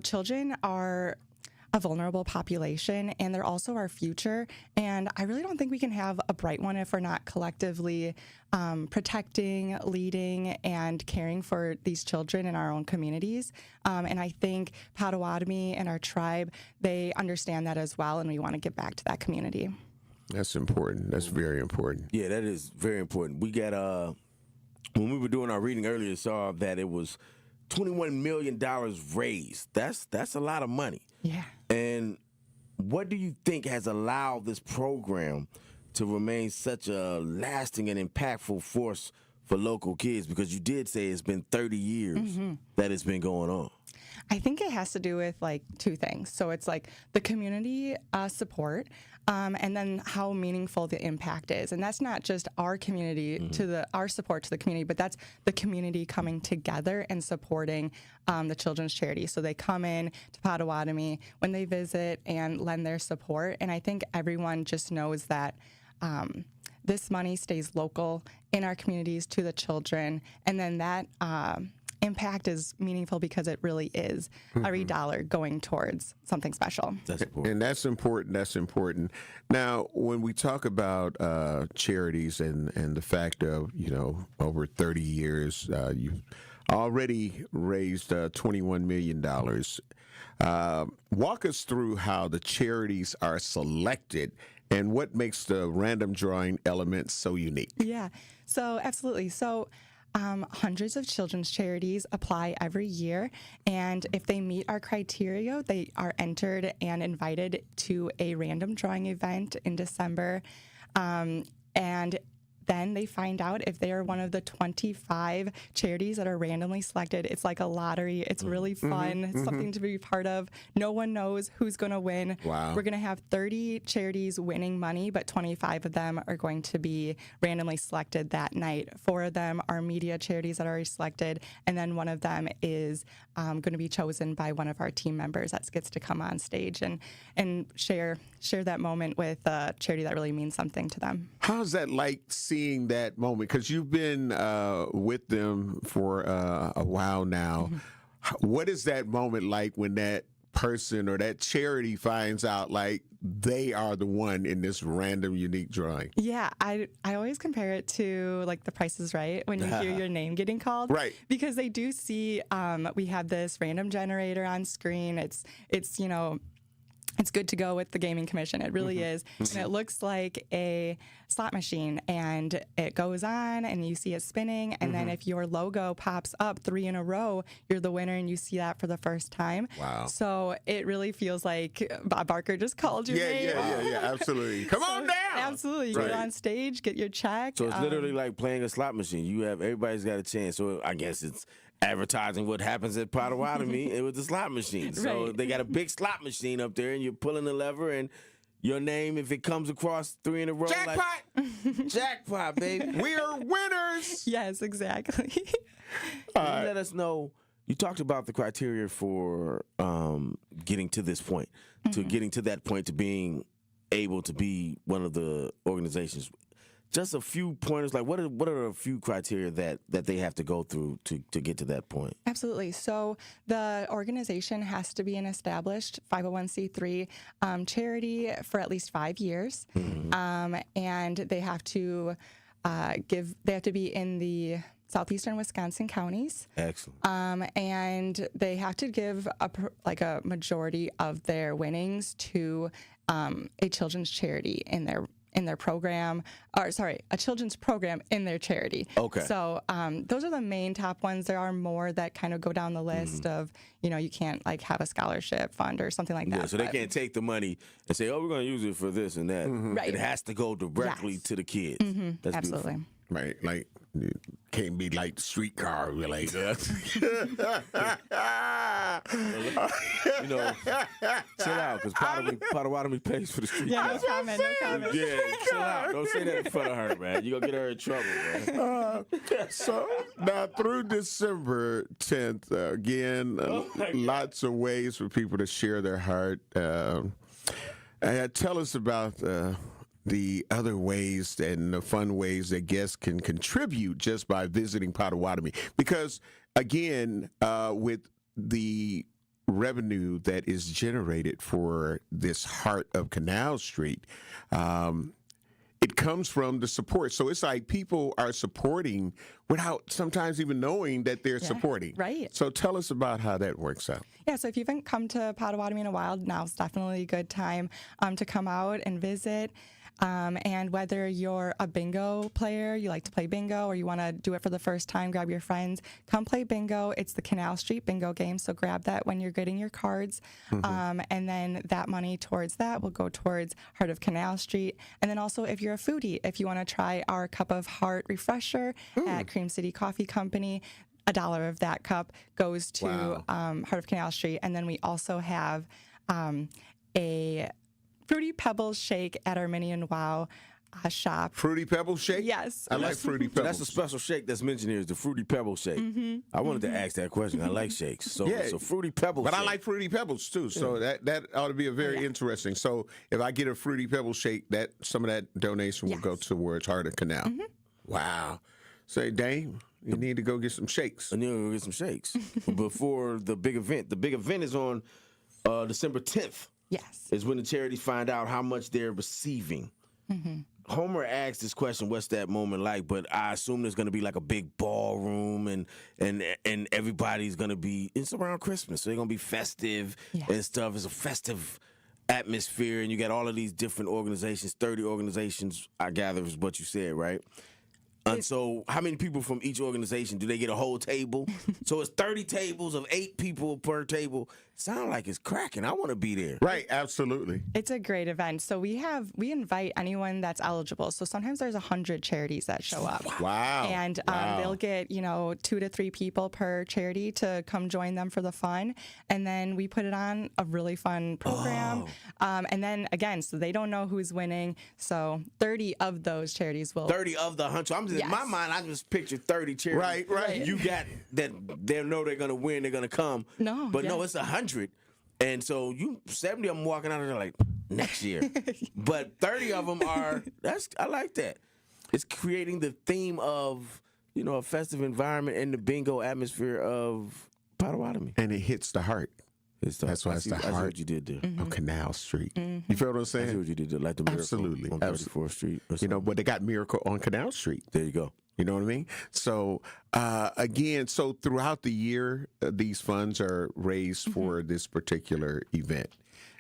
children are a vulnerable population, and they're also our future. And I really don't think we can have a bright one if we're not collectively protecting, leading, and caring for these children in our own communities. And I think Potawatomi and our tribe, they understand that as well, and we want to give back to that community. That's important. That's very important. Yeah, that is very important. We got, when we were doing our reading earlier, saw that it was $21 million raised. That's a lot of money. Yeah. And what do you think has allowed this program to remain such a lasting and impactful force for local kids? Because you did say it's been 30 years that it's been going on. I think it has to do with two things. So it's the community support, and then how meaningful the impact is. And that's not just our community our support to the community, but that's the community coming together and supporting the children's charity. So they come in to Potawatomi when they visit and lend their support. And I think everyone just knows that this money stays local in our communities to the children, and then that impact is meaningful because it really is every dollar going towards something special. That's important. And that's important. That's important. Now, when we talk about charities and the fact of, over 30 years, you've already raised $21 million. Walk us through how the charities are selected and what makes the random drawing element so unique. Yeah, so absolutely. So hundreds of children's charities apply every year, and if they meet our criteria, they are entered and invited to a random drawing event in December, and then they find out if they are one of the 25 charities that are randomly selected. It's like a lottery. It's really fun. It's something to be part of. No one knows who's going to win. Wow. We're going to have 30 charities winning money, but 25 of them are going to be randomly selected that night. 4 of them are media charities that are already selected, and then one of them is going to be chosen by one of our team members that gets to come on stage and share that moment with a charity that really means something to them. How's that like seeing that moment? Because you've been with them for a while now. What is that moment like when that person or that charity finds out they are the one in this random unique drawing? Yeah, I always compare it to The Price is Right when you hear your name getting called. Right. Because they do see we have this random generator on screen. It's it's good to go with the Gaming Commission. It really is. And it looks like a slot machine, and it goes on and you see it spinning, and then if your logo pops up 3 in a row, you're the winner, and you see that for the first time. Wow. So it really feels like Bob Barker just called your name. Yeah, absolutely. Come on down. Absolutely. You get on stage, get your check. So it's literally like playing a slot machine. Everybody's got a chance. So I guess it's advertising what happens at Potawatomi with the slot machine. So they got a big slot machine up there, and you're pulling the lever, and your name, if it comes across 3 in a row, jackpot, jackpot, baby. We are winners. Yes, exactly. Let us know. You talked about the criteria for getting to this point, to getting to that point, to being able to be one of the organizations. Just a few pointers, like what are a few criteria that they have to go through to get to that point? Absolutely. So the organization has to be an established 501c3 charity for at least 5 years, and they have to be in the southeastern Wisconsin counties. Excellent. And they have to give a majority of their winnings to a children's charity in their program, a children's program in their charity. Okay. So those are the main top ones. There are more that kind of go down the list of, you can't like have a scholarship fund or something like that. Yeah, so they can't take the money and say, we're going to use it for this and that. Right. It has to go directly to the kids. That's absolutely. Beautiful. Right, like can't be like streetcar related. Chill out, because Potawatomi pays for the street. Yeah, no comment. Yeah, chill out. Don't say that in front of her, man. You're going to get her in trouble, man. So now through December 10th, again, lots of ways for people to share their heart. Tell us about the other ways and the fun ways that guests can contribute just by visiting Potawatomi. Because, again, with the revenue that is generated for this Heart of Canal Street, it comes from the support. So it's like people are supporting without sometimes even knowing that they're supporting. Right. So tell us about how that works out. Yeah, so if you haven't come to Potawatomi in a while, now's definitely a good time to come out and visit. And whether you're a bingo player, you like to play bingo, or you want to do it for the first time, grab your friends, come play bingo. It's the Canal Street bingo game, so grab that when you're getting your cards. And then that money towards that will go towards Heart of Canal Street. And then also, if you're a foodie, if you want to try our Cup of Heart refresher at Cream City Coffee Company, $1 of that cup goes to Heart of Canal Street. And then we also have a Fruity Pebbles shake at our Mini and Wow shop. Fruity Pebbles shake? Yes. I like Fruity Pebbles. That's a special shake that's mentioned here, is the Fruity Pebbles shake. I wanted to ask that question. I like shakes. So Fruity Pebbles But shake. I like Fruity Pebbles too. So that ought to be a very interesting. So if I get a Fruity Pebbles shake, that some of that donation will go towards Heart of Canal. Wow. Say, Dame, you need to go get some shakes. I need to go get some shakes before the big event. The big event is on December 10th. Yes. Is when the charities find out how much they're receiving. Homer asked this question, what's that moment like? But I assume there's going to be like a big ballroom and everybody's going to be, it's around Christmas, so they're going to be festive and stuff. It's a festive atmosphere, and you got all of these different organizations, 30 organizations, I gather is what you said, right? And so how many people from each organization, do they get a whole table? So it's 30 tables of 8 people per table. Sound like it's cracking. I want to be there. Right, absolutely. It's a great event. So we invite anyone that's eligible. So sometimes there's 100 charities that show up. Wow. And they'll get, 2 to 3 people per charity to come join them for the fun. And then we put it on a really fun program. And then again, so they don't know who's winning. So 30 of those charities will. 30 of the 100. In my mind, I just pictured 30 charities. Right. You got that they know they're going to win, they're going to come. No. But no, it's 100. And so 70 of them walking out of there like, next year. But 30 of them are, I like that. It's creating the theme of, a festive environment and the bingo atmosphere of Potawatomi. And it hits the heart. That's why it's the I see heart what you did there. of Canal Street. You feel what I'm saying? I see what you did there, like the Miracle Absolutely. on 34th Street. But they got Miracle on Canal Street. There you go. You know what I mean? So, again, throughout the year, these funds are raised for this particular event.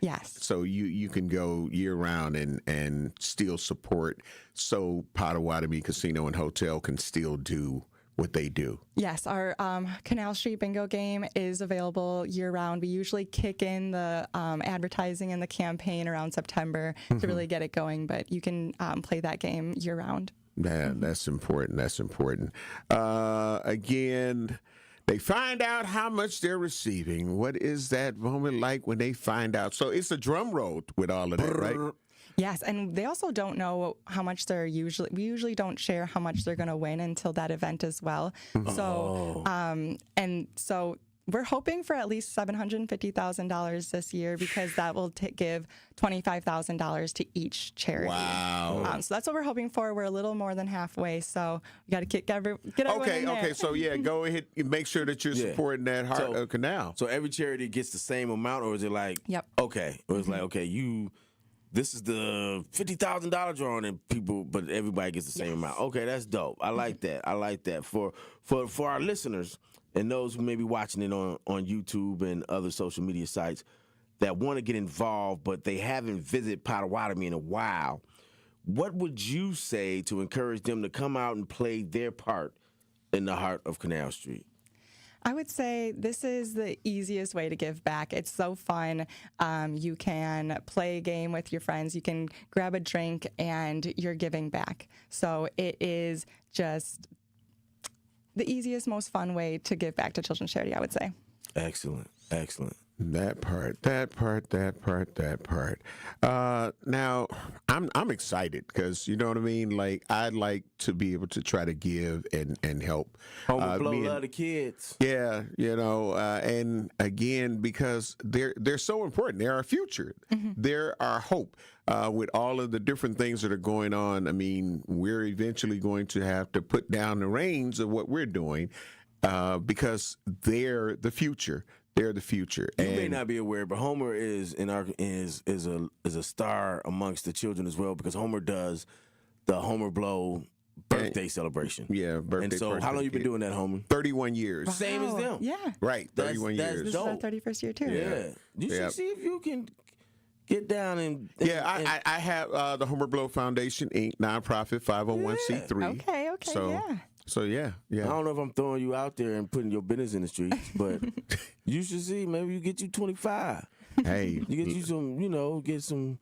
Yes. So you can go year round and still support, so Potawatomi Casino and Hotel can still do what they do. Yes, our Canal Street bingo game is available year-round. We usually kick in the advertising and the campaign around September to really get it going, but you can play that game year-round. Yeah, that's important. That's important. Again, they find out how much they're receiving. What is that moment like when they find out? So it's a drum roll with all of that, right? Yes, and they also don't know how much we usually don't share how much they're going to win until that event as well. So, so we're hoping for at least $750,000 this year, because that will give $25,000 to each charity. Wow. So that's what we're hoping for. We're a little more than halfway, so we got to get everyone in there. Okay, so yeah, go ahead and make sure that you're supporting that Heart of Canal. So every charity gets the same amount, or is it like, okay, or it's like, okay, this is the $50,000 drawing, and but everybody gets the same amount. Okay, that's dope. I like that. I like that. For our listeners and those who may be watching it on YouTube and other social media sites that want to get involved, but they haven't visited Potawatomi in a while, what would you say to encourage them to come out and play their part in the Heart of Canal Street? I would say this is the easiest way to give back. It's so fun. You can play a game with your friends. You can grab a drink, and you're giving back. So it is just the easiest, most fun way to give back to children's charity, I would say. Excellent. Excellent. That part. Now, I'm excited because, you know what I mean? Like, I'd like to be able to try to give and help. Blow love the kids. Yeah, and again, because they're so important. They're our future. They're our hope. With all of the different things that are going on, I mean, we're eventually going to have to put down the reins of what we're doing because they're the future. They're the future. You may not be aware, but Homer is a star amongst the children as well, because Homer does the Homer Blow birthday celebration. Yeah, birthday. And so, how long you been doing that, Homer? 31 years. Wow. Same as them. Yeah. Right. 31 years. This is our 31st year too. Yeah. You should see if you can get down and I have the Homer Blow Foundation Inc. nonprofit 501c3. Okay. So yeah. I don't know if I'm throwing you out there and putting your business in the streets, but you should see. Maybe you get you 25. Hey, you get you some,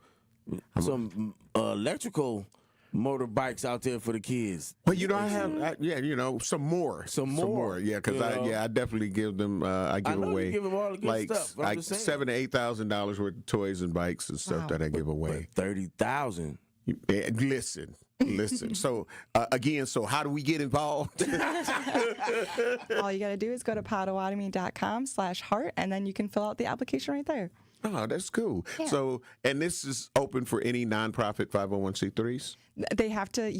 some electrical motorbikes out there for the kids. Well, I have some more. Yeah, because I definitely give them. I give away you give them all the good stuff, like $7,000 to $8,000 worth of toys and bikes and stuff that I give away. 30,000. Listen. So again, how do we get involved? All you got to do is go to potawatomi.com/heart, and then you can fill out the application right there. Oh, that's cool. Yeah. So, and this is open for any nonprofit 501c3s? They have to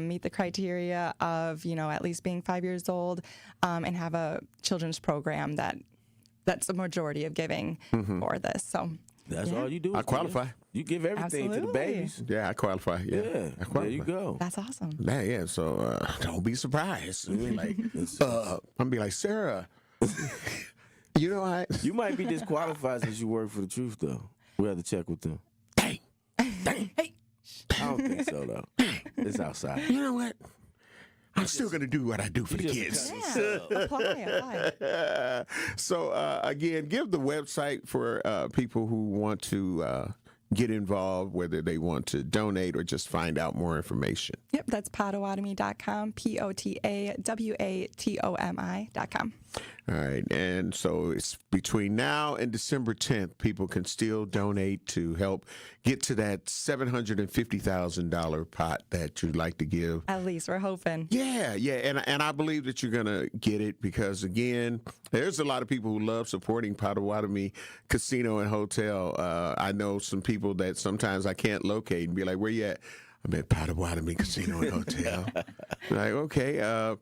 meet the criteria of, at least being 5 years old and have a children's program that's a majority of giving for this. So that's all you do. I qualify. You give everything to the babies. Yeah, I qualify. Yeah, I qualify. There you go. That's awesome. Yeah. So don't be surprised. I'm be like, Sarah. You might be disqualified since you work for the Truth, though. We have to check with them. Dang. Hey. I don't think so, though. It's outside. You know what? I'm still going to do what I do for the kids. Yeah. Apply. So, again, give the website for people who want to get involved, whether they want to donate or just find out more information. Yep, that's potawatomi.com, potawatomi.com. All right, and so it's between now and December 10th, people can still donate to help get to that $750,000 pot that you'd like to give. At least we're hoping. Yeah, and I believe that you're going to get it because, again, there's a lot of people who love supporting Potawatomi Casino and Hotel. I know some people that sometimes I can't locate and be like, where you at? I'm at Potawatomi Casino and Hotel. Like, okay,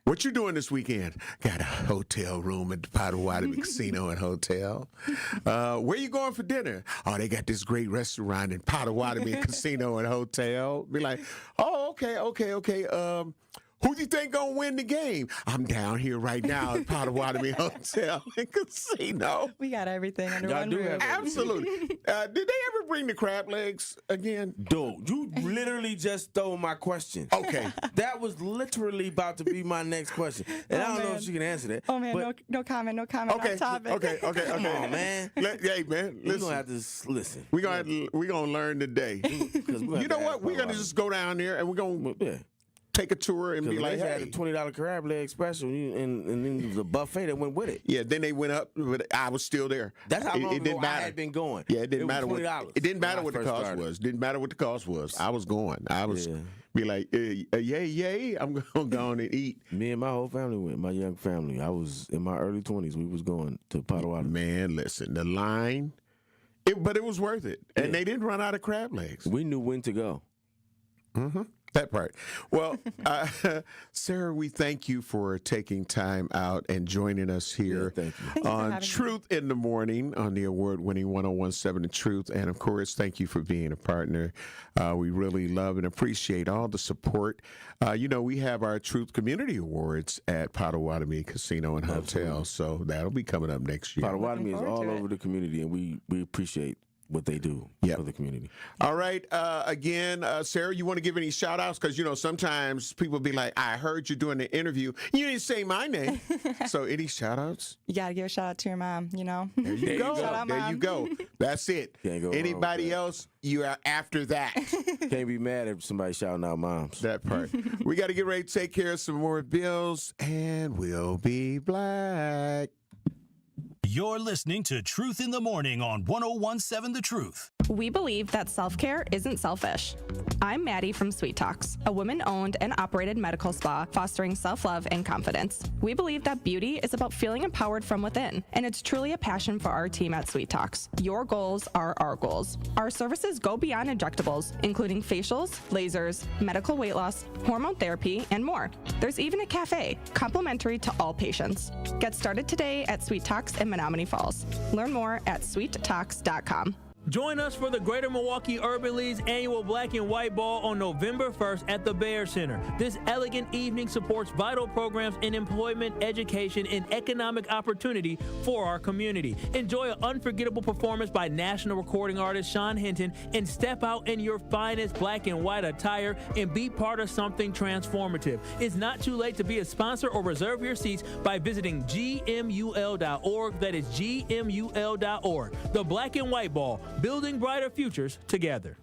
what you doing this weekend? Got a hotel room at the Potawatomi Casino and Hotel. Where you going for dinner? Oh, they got this great restaurant in Potawatomi Casino and Hotel. Be like, oh, okay. Who do you think gonna win the game? I'm down here right now at Potawatomi Hotel and Casino. We got everything under one roof. Absolutely. Did they ever bring the crab legs again? Dude, you literally just stole my question. Okay. That was literally about to be my next question. And I don't know if she can answer that. Oh, man, but no comment Okay. on topic. Okay. Come on, man. Hey, man, We're listen. going to have to listen. We're gonna learn today. You know what? We're gonna just go down there and we're gonna take a tour and be like, they hey. had a $20 crab leg special, and then there was a buffet that went with it. Yeah, then they went up, but I was still there. That's how long it didn't ago matter. I had been going. Yeah, it didn't matter was what $20 it didn't matter when what I the first cost started. was. Didn't matter what the cost was. I was going. I was be like, yay, I'm gonna go on and eat. Me and my whole family went. My young family. I was in my early 20s. We was going to Potawatomi. Man, listen, the line, but it was worth it, and they didn't run out of crab legs. We knew when to go. Mm-hmm. That part. Well, Sarah, we thank you for taking time out and joining us here on Truth in the Morning on the award-winning 101.7 The Truth. And, of course, thank you for being a partner. We really love and appreciate all the support. We have our Truth Community Awards at Potawatomi Casino and Hotel, so that'll be coming up next year. Potawatomi is all over the community, and we appreciate what they do for the community. All right. Again, Sarah, you want to give any shout-outs? Because, sometimes people be like, I heard you doing the interview. You didn't say my name. So any shout-outs? You got to give a shout-out to your mom, There you go. Shout out, There Mom. you go. That's it. Anybody else, you are after that. Can't be mad if somebody shouting out moms. That part. We got to get ready to take care of some more bills, and we'll be back. You're listening to Truth in the Morning on 101.7 The Truth. We believe that self-care isn't selfish. I'm Maddie from Sweet Talks, a women-owned and operated medical spa fostering self-love and confidence. We believe that beauty is about feeling empowered from within, and it's truly a passion for our team at Sweet Talks. Your goals are our goals. Our services go beyond injectables, including facials, lasers, medical weight loss, hormone therapy, and more. There's even a cafe, complimentary to all patients. Get started today at Sweet Talks in Menominee Falls. Learn more at sweettalks.com. Join us for the Greater Milwaukee Urban League's annual Black and White Ball on November 1st at the Bear Center. This elegant evening supports vital programs in employment, education, and economic opportunity for our community. Enjoy an unforgettable performance by national recording artist Sean Hinton and step out in your finest black and white attire and be part of something transformative. It's not too late to be a sponsor or reserve your seats by visiting gmul.org. That is gmul.org. The Black and White Ball, building brighter futures together.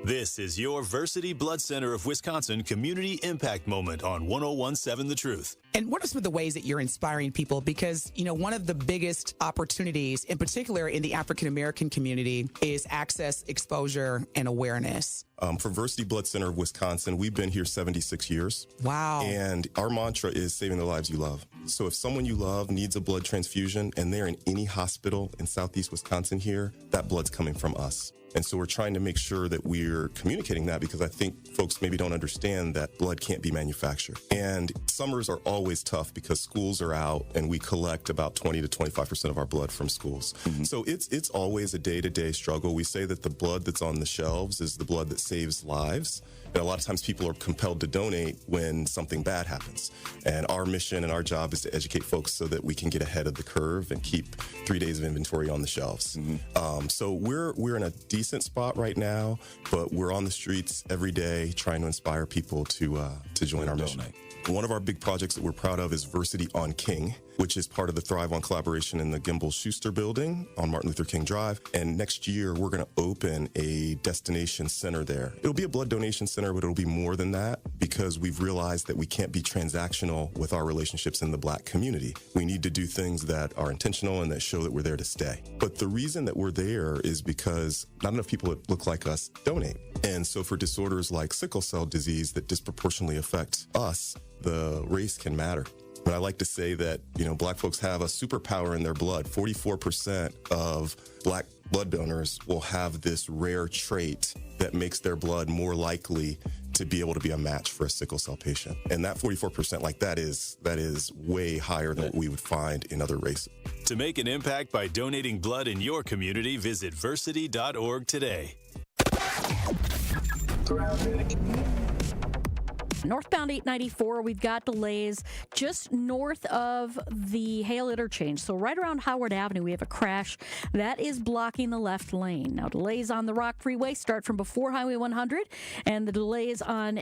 This is your Versity Blood Center of Wisconsin Community Impact Moment on 101.7 The Truth. And what are some of the ways that you're inspiring people? Because, one of the biggest opportunities, in particular in the African-American community, is access, exposure, and awareness. For Versity Blood Center of Wisconsin, we've been here 76 years. Wow. And our mantra is saving the lives you love. So if someone you love needs a blood transfusion and they're in any hospital in Southeast Wisconsin here, that blood's coming from us. And so we're trying to make sure that we're communicating that, because I think folks maybe don't understand that blood can't be manufactured. And summers are always tough because schools are out and we collect about 20 to 25% of our blood from schools. Mm-hmm. So it's always a day-to-day struggle. We say that the blood that's on the shelves is the blood that saves lives. And a lot of times people are compelled to donate when something bad happens. And our mission and our job is to educate folks so that we can get ahead of the curve and keep 3 days of inventory on the shelves. Mm-hmm. So we're in a decent spot right now, but we're on the streets every day trying to inspire people to join our mission. One of our big projects that we're proud of is Versity on King, which is part of the Thrive On collaboration in the Gimbel Schuster building on Martin Luther King Drive. And next year, we're going to open a destination center there. It'll be a blood donation center, but it'll be more than that, because we've realized that we can't be transactional with our relationships in the Black community. We need to do things that are intentional and that show that we're there to stay. But the reason that we're there is because not enough people that look like us donate. And so for disorders like sickle cell disease that disproportionately affect us, the race can matter. But I like to say that, Black folks have a superpower in their blood. 44% of Black blood donors will have this rare trait that makes their blood more likely to be able to be a match for a sickle cell patient. And that 44%, that is way higher than what we would find in other races. To make an impact by donating blood in your community, visit versity.org today. Northbound 894, we've got delays just north of the Haire interchange. So right around Howard Avenue, we have a crash that is blocking the left lane. Now, delays on the Rock Freeway start from before Highway 100, and the delays on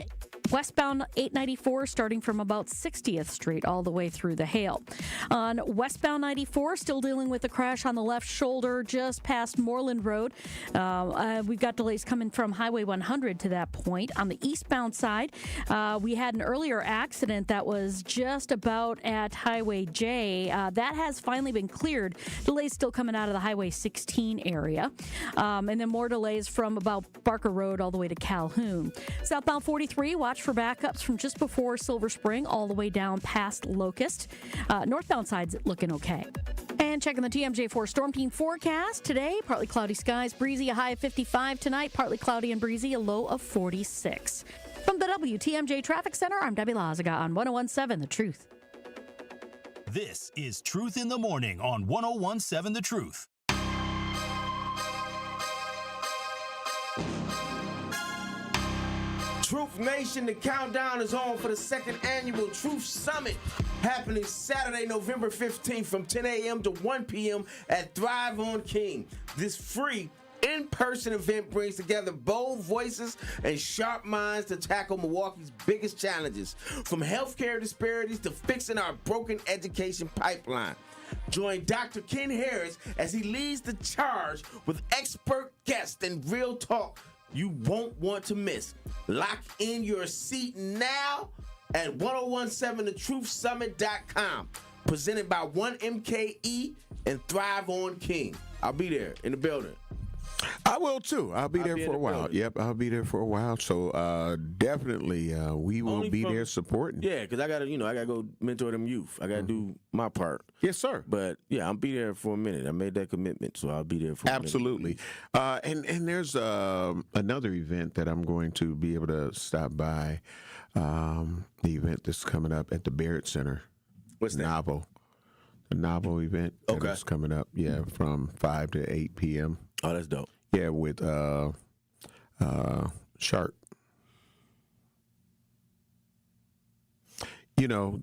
westbound 894 starting from about 60th Street all the way through the Haire. On westbound 94, still dealing with the crash on the left shoulder just past Moreland Road. We've got delays coming from Highway 100 to that point. On the eastbound side, we had an earlier accident that was just about at Highway J. That has finally been cleared. Delays still coming out of the Highway 16 area. And then more delays from about Barker Road all the way to Calhoun. Southbound 43, watch for backups from just before Silver Spring all the way down past Locust. Northbound side's looking okay. And checking the TMJ4 Storm Team forecast today, partly cloudy skies, breezy, a high of 55 tonight, partly cloudy and breezy, a low of 46. From the WTMJ Traffic Center, I'm Debbie Lazaga on 101.7 The Truth. This is Truth in the Morning on 101.7 The Truth. Truth Nation, the countdown is on for the second annual Truth Summit, happening Saturday, November 15th from 10 a.m. to 1 p.m. at Thrive on King. This free in-person event brings together bold voices and sharp minds to tackle Milwaukee's biggest challenges, from healthcare disparities to fixing our broken education pipeline. Join Dr. Ken Harris as he leads the charge with expert guests and real talk you won't want to miss. Lock in your seat now at 1017thetruthsummit.com. Presented by 1MKE and Thrive on King. I'll be there in the building. I will too. I'll be there for a while. Yep, I'll be there for a while. So definitely, we will be there supporting. Yeah, because I gotta go mentor them youth. I gotta do my part. Yes, sir. But yeah, I'll be there for a minute. I made that commitment, so I'll be there for absolutely. A minute. And there's another event that I'm going to be able to stop by. The event that's coming up at the Barrett Center. What's that? The Novel event that's coming up. Yeah, from 5 to 8 p.m. Oh, that's dope. Yeah, with Shark. You know,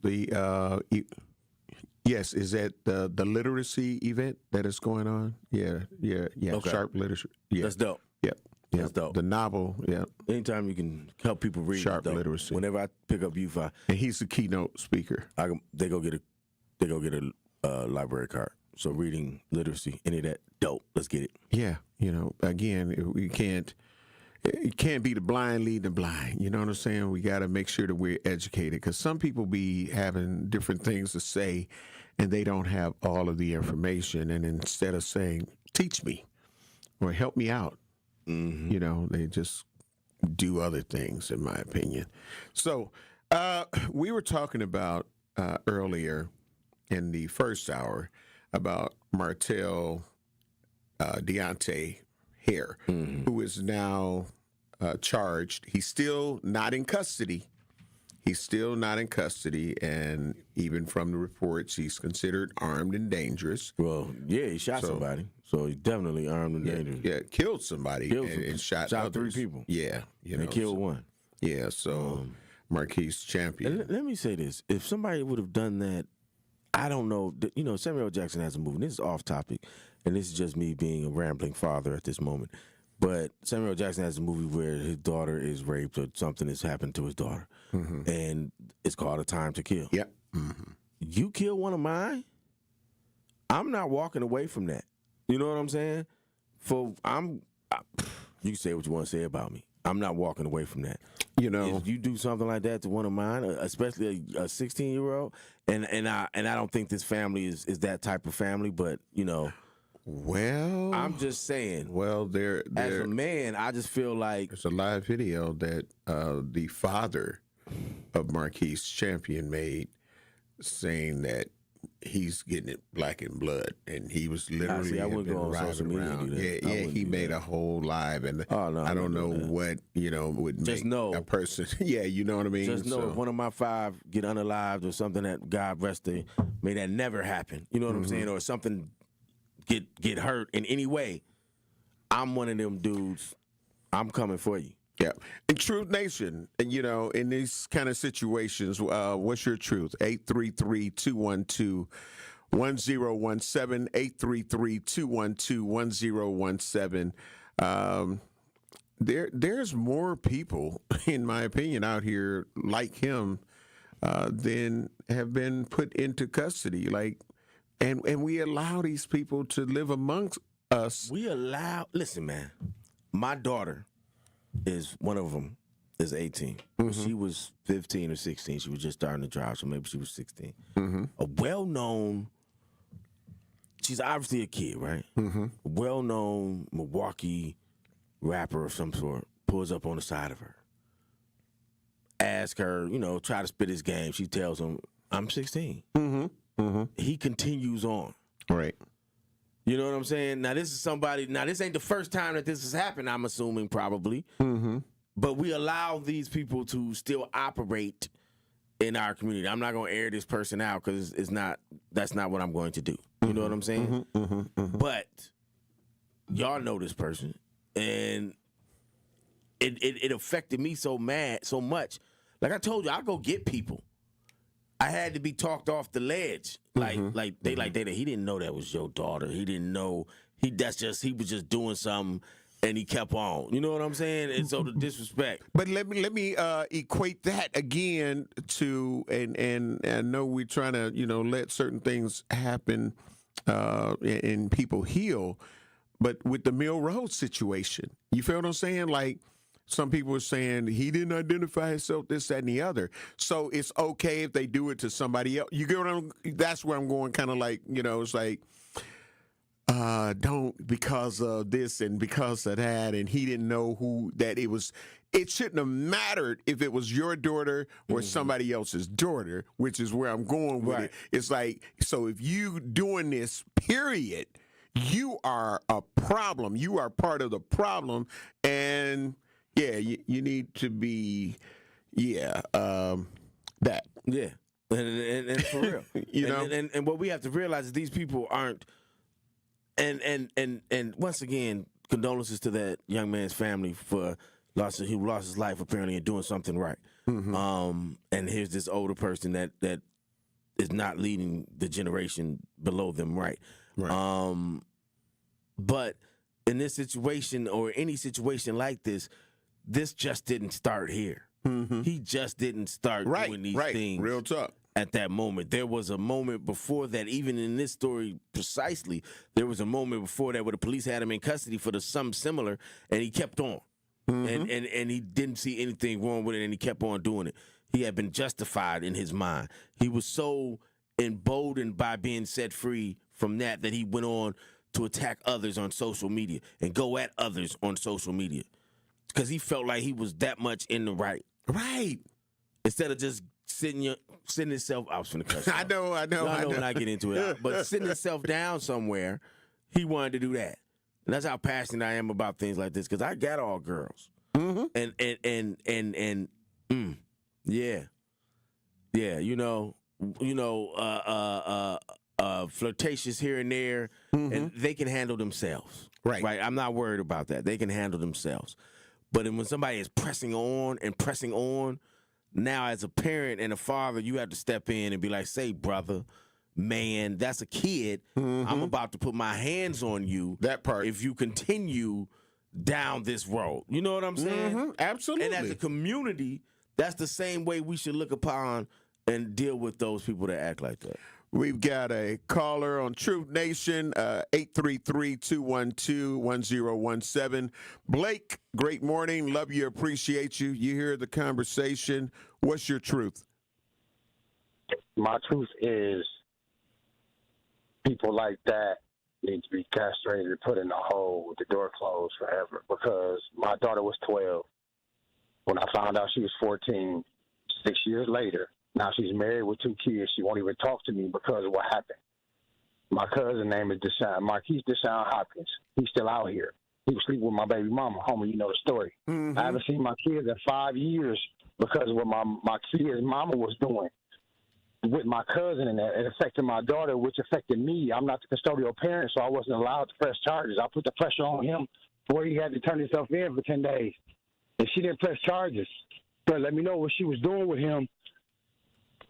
yes, is that the literacy event that is going on? Yeah. Okay. Sharp literacy. Yeah. That's dope. Yep. That's dope. The novel, yeah. Anytime you can help people read, Sharp literacy. Whenever I pick up youth, and he's the keynote speaker. They go get a library card. So reading, literacy, any of that, dope. Let's get it. Yeah, again, it can't be the blind leading the blind. You know what I'm saying? We got to make sure that we're educated, because some people be having different things to say, and they don't have all of the information. And instead of saying, teach me or help me out, they just do other things, in my opinion. So we were talking about earlier in the first hour about Marquis Deontay Haire, who is now charged. He's still not in custody. And even from the reports, he's considered armed and dangerous. Well, yeah, he shot somebody, so he's definitely armed and dangerous. Yeah, killed somebody and shot others. 3 people. Yeah, and killed one. Yeah, so Marquis champion. Let me say this: if somebody would have done that, I don't know. Samuel L. Jackson has a movie. This is off topic, and this is just me being a rambling father at this moment. But Samuel L. Jackson has a movie where his daughter is raped or something has happened to his daughter, and it's called A Time to Kill. Yep. You kill one of mine, I'm not walking away from that. You know what I'm saying? You can say what you want to say about me. I'm not walking away from that. If you do something like that to one of mine, especially a 16-year-old, and I don't think this family is that type of family, but well, I'm just saying. Well, as a man, I just feel like there's a live video that the father of Marquis Champion made, saying that he's getting it black in blood, and he was literally riding around. He made a whole live, and I don't know what would just make a person. Yeah, you know what I mean. Just know if one of my 5 get unalived or something, that God rest it, may that never happen. You know what I'm saying, or something get hurt in any way. I'm one of them dudes. I'm coming for you. Yeah. In Truth Nation, you know, in these kind of situations, what's your truth? 833-212-1017, 833-212-1017. There's more people, in my opinion, out here like him than have been put into custody. And we allow these people to live amongst us. Listen, man, my daughter is one of them is 18. She was 15 or 16. She was just starting to drive, so maybe she was 16. A well-known, she's obviously a kid, right? A well-known Milwaukee rapper of some sort pulls up on the side of her. Ask her, you know, try to spit his game. She tells him, I'm 16. He continues on. Right. You know what I'm saying? Now, this ain't the first time that this has happened, I'm assuming, probably. But we allow these people to still operate in our community. I'm not going to air this person out because that's not what I'm going to do. You know what I'm saying? But y'all know this person, and it affected me so much. Like I told you, I'll go get people. I had to be talked off the ledge. He didn't know that was your daughter. He didn't know he was just doing something, and he kept on. You know what I'm saying? And so the disrespect. But let me equate that again to and I know we're trying to let certain things happen and people heal, but with the Mill Road situation, you feel what I'm saying? Like, some people are saying he didn't identify himself, this, that, and the other. So it's okay if they do it to somebody else. You get what that's where I'm going, kind of like, it's like, don't because of this and because of that, and he didn't know who that it was. It shouldn't have mattered if it was your daughter or somebody else's daughter, which is where I'm going with it. It's like, so if you doing this, period, you are a problem. You are part of the problem, and yeah, you need to be, that. Yeah, and for real, and what we have to realize is these people aren't, and once again, condolences to that young man's family who lost his life apparently in doing something right. And here's this older person that is not leading the generation below them right. But in this situation or any situation like this just didn't start here. He just didn't start doing these things. Real talk. At that moment, there was a moment before that. Even in this story, precisely, there was a moment before that where the police had him in custody for something similar, and he kept on, and he didn't see anything wrong with it, and he kept on doing it. He had been justified in his mind. He was so emboldened by being set free from that he went on to attack others on social media and go at others on social media. Because he felt like he was that much in the right. Right. Instead of just sitting himself, I was finna cuss. I know. When I get into it. But sitting himself down somewhere, he wanted to do that. And that's how passionate I am about things like this. Because I got all girls. Flirtatious here and there, and they can handle themselves. Right. I'm not worried about that. They can handle themselves. But when somebody is pressing on, now as a parent and a father, you have to step in and be like, say, brother, man, that's a kid. I'm about to put my hands on you. That part. If you continue down this road. You know what I'm saying? Absolutely. And as a community, that's the same way we should look upon and deal with those people that act like that. We've got a caller on Truth Nation, 833-212-1017. Blake, great morning. Love you, appreciate you. You hear the conversation. What's your truth? My truth is people like that need to be castrated and put in a hole with the door closed forever, because my daughter was 12 when I found out she was 14 6 years later. Now she's married with 2 kids. She won't even talk to me because of what happened. My cousin name is Marquis Hopkins. He's still out here. He was sleeping with my baby mama. Homie, you know the story. I haven't seen my kids in 5 years because of what my kids' mama was doing with my cousin, and it affected my daughter, which affected me. I'm not the custodial parent, so I wasn't allowed to press charges. I put the pressure on him where he had to turn himself in for 10 days. and she didn't press charges. But let me know what she was doing with him.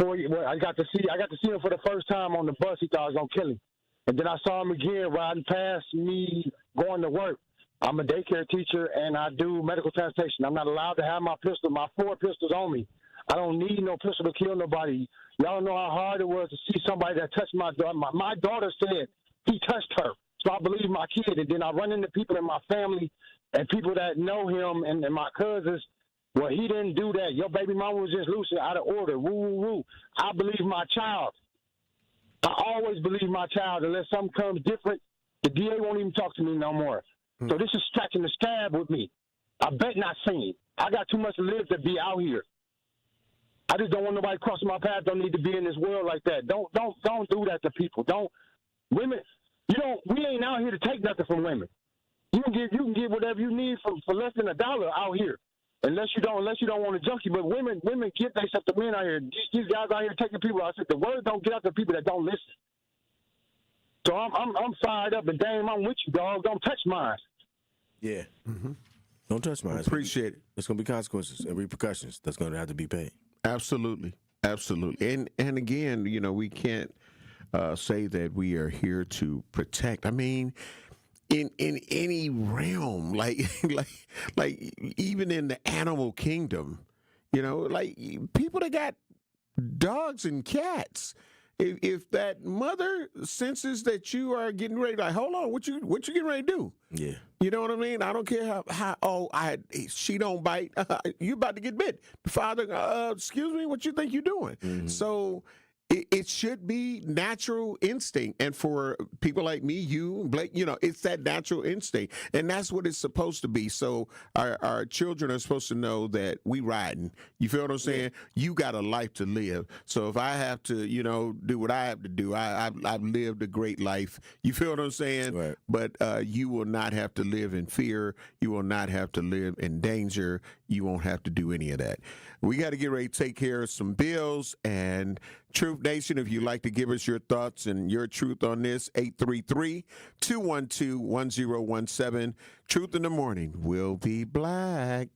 I got to see him for the first time on the bus. He thought I was gonna kill him, and then I saw him again riding past me going to work. I'm a daycare teacher and I do medical transportation. I'm not allowed to have my 4 pistols on me. I don't need no pistol to kill nobody. Y'all know how hard it was to see somebody that touched my daughter. My daughter said he touched her, so I believe my kid. And then I run into people in my family and people that know him and my cousins. Well, he didn't do that. Your baby mama was just loose out of order. Woo, woo, woo. I believe my child. I always believe my child. Unless something comes different, the DA won't even talk to me no more. So this is scratching the scab with me. I bet not seen. I got too much to live to be out here. I just don't want nobody crossing my path. Don't need to be in this world like that. Don't do that to people. Women. We ain't out here to take nothing from women. You can get whatever you need for less than $1 out here. Unless you don't want a junkie. But women get themselves to men out here. These guys out here taking people. I said the word don't get out to people that don't listen. So I'm fired up, and Dame, I'm with you, dog. Don't touch mine. Yeah. Don't touch mine. Appreciate it. There's going to be consequences and repercussions that's going to have to be paid. Absolutely. And again, we can't say that we are here to protect. I mean, in any realm, like even in the animal kingdom, like people that got dogs and cats. If that mother senses that you are getting ready, like, hold on, what you getting ready to do? Yeah. You know what I mean? I don't care how she don't bite. You about to get bit. Father, excuse me, what you think you're doing? Mm-hmm. So it should be natural instinct. And for people like me, you, Blake, it's that natural instinct. And that's what it's supposed to be. So our children are supposed to know that we riding. You feel what I'm saying? Yeah. You got a life to live. So if I have to, do what I have to do, I've lived a great life. You feel what I'm saying? Right. But you will not have to live in fear. You will not have to live in danger. You won't have to do any of that. We got to get ready to take care of some bills. And Truth Nation, if you'd like to give us your thoughts and your truth on this, 833-212-1017. Truth in the Morning will be black.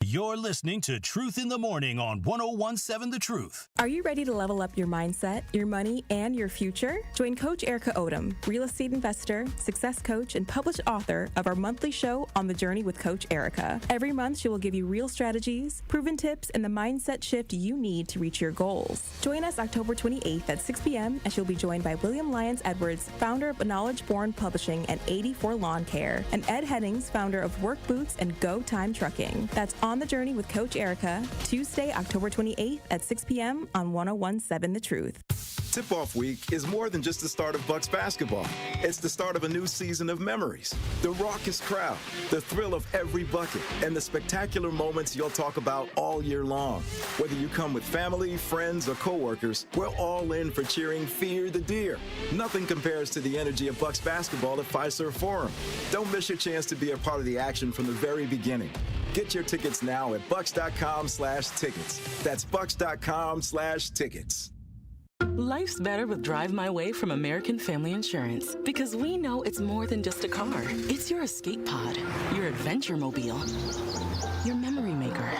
You're listening to Truth in the Morning on 101.7 The Truth. Are you ready to level up your mindset, your money, and your future? Join Coach Erica Odom, real estate investor, success coach, and published author of our monthly show On the Journey with Coach Erica. Every month, she will give you real strategies, proven tips, and the mindset shift you need to reach your goals. Join us October 28th at 6 p.m. and she'll be joined by William Lyons Edwards, founder of Knowledge Born Publishing and 84 Lawn Care, and Ed Hennings, founder of Work Boots and Go Time Trucking. That's On the Journey with Coach Erica, Tuesday, October 28th at 6 p.m. on 101.7 The Truth. Tip-Off Week is more than just the start of Bucks basketball. It's the start of a new season of memories. The raucous crowd, the thrill of every bucket, and the spectacular moments you'll talk about all year long. Whether you come with family, friends, or coworkers, we're all in for cheering Fear the Deer. Nothing compares to the energy of Bucks basketball at Fiserv Forum. Don't miss your chance to be a part of the action from the very beginning. Get your tickets now at bucks.com/tickets. That's bucks.com/tickets. Life's better with Drive My Way from American Family Insurance, because we know it's more than just a car. It's your escape pod, your adventure mobile, your memory maker.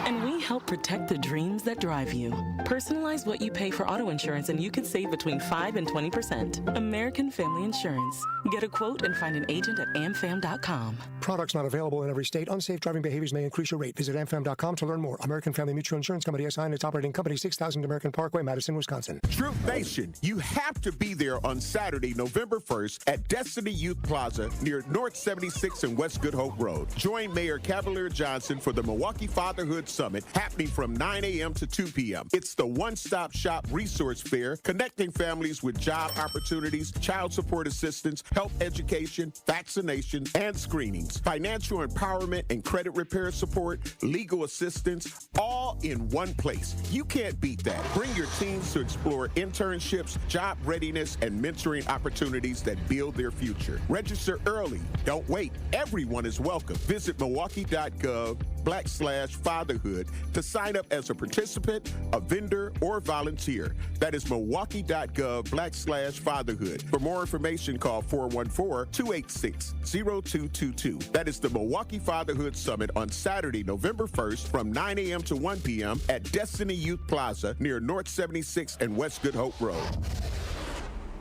And we help protect the dreams that drive you. Personalize what you pay for auto insurance and you could save between 5 and 20%. American Family Insurance. Get a quote and find an agent at amfam.com. Products not available in every state. Unsafe driving behaviors may increase your rate. Visit amfam.com to learn more. American Family Mutual Insurance Company SI and its operating company, 6000 American Parkway, Madison, Wisconsin. Truth Nation, you have to be there on Saturday, November 1st at Destiny Youth Plaza near North 76 and West Good Hope Road. Join Mayor Cavalier Johnson for the Milwaukee Fatherhood Summit happening from 9 a.m. to 2 p.m. It's the one-stop shop resource fair connecting families with job opportunities, child support assistance, health education, vaccinations, and screenings, financial empowerment and credit repair support, legal assistance, all in one place. You can't beat that. Bring your teens to explore internships, job readiness, and mentoring opportunities that build their future. Register early. Don't wait. Everyone is welcome. Visit Milwaukee.gov milwaukee.gov/fatherhood to sign up as a participant, a vendor, or volunteer. That is milwaukee.gov/fatherhood. For more information, call 414-286-0222. That is the Milwaukee Fatherhood Summit on Saturday, November 1st from 9 a.m. to 1 p.m. at Destiny Youth Plaza near North 76 and West Good Hope Road.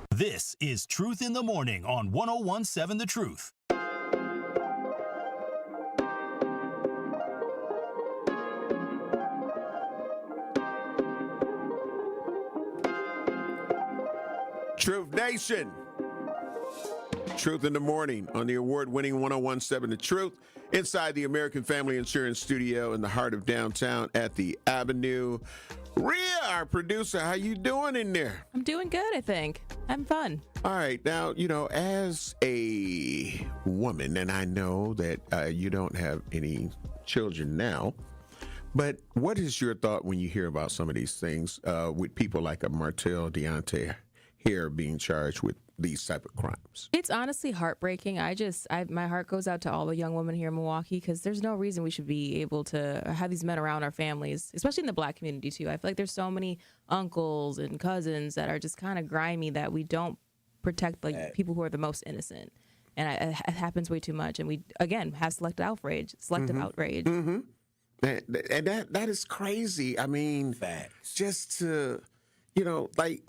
This is Truth in the Morning on 101.7 The Truth. Truth Nation. Truth in the Morning on the award-winning 101.7 The Truth, inside the American Family Insurance Studio in the heart of downtown at the Avenue. Rhea, our producer, how you doing in there? I'm doing good, I think. Having fun. All right. Now, you know, as a woman, and I know that you don't have any children now, but what is your thought when you hear about some of these things with people like a Montell D Haire being charged with these type of crimes? It's honestly heartbreaking. My heart goes out to all the young women here in Milwaukee, because there's no reason we should be able to have these men around our families, especially in the Black community too. I feel like there's so many uncles and cousins that are just kind of grimy that we don't protect people who are the most innocent. And it happens way too much. And we, again, have selective outrage. Mm-hmm. And that is crazy. I mean, just to, you know, like,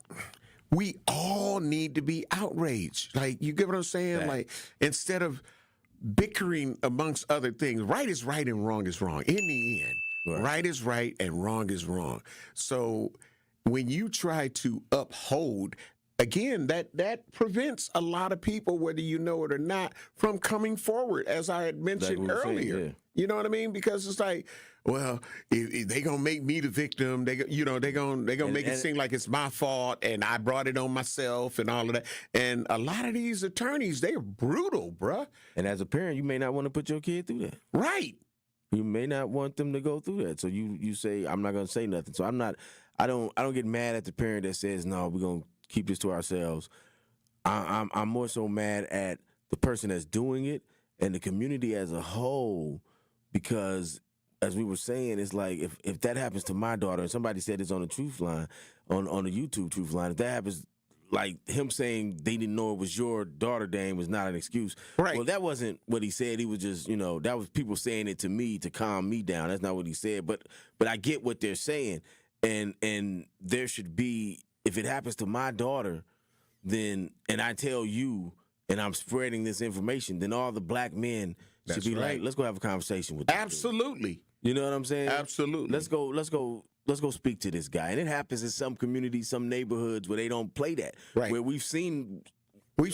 we all need to be outraged. Like, you get what I'm saying? Like, instead of bickering amongst other things, right is right and wrong is wrong. In the end, right is right and wrong is wrong. So when you try to uphold, again, that prevents a lot of people, whether you know it or not, from coming forward, as I had mentioned earlier. You know what I mean? Because it's like, well, if they gonna make me the victim, they gonna make it seem like it's my fault and I brought it on myself and all of that. And a lot of these attorneys, they're brutal, bruh. And as a parent, you may not want to put your kid through that. Right. You may not want them to go through that. So you say, I'm not gonna say nothing. So I don't get mad at the parent that says, no, we're gonna keep this to ourselves. I'm more so mad at the person that's doing it and the community as a whole, because as we were saying, it's like if that happens to my daughter, and somebody said this on the Truth Line, on the YouTube Truth Line, if that happens, like him saying they didn't know it was your daughter, Dame, was not an excuse. Right. Well, that wasn't what he said. He was just, that was people saying it to me to calm me down. That's not what he said. But I get what they're saying. And there should be, if it happens to my daughter, then, and I tell you, and I'm spreading this information, then all the Black men should be like, let's go have a conversation with them. Absolutely. You know what I'm saying? Absolutely. Let's go speak to this guy. And it happens in some communities, some neighborhoods where they don't play that. Right. Where we've seen a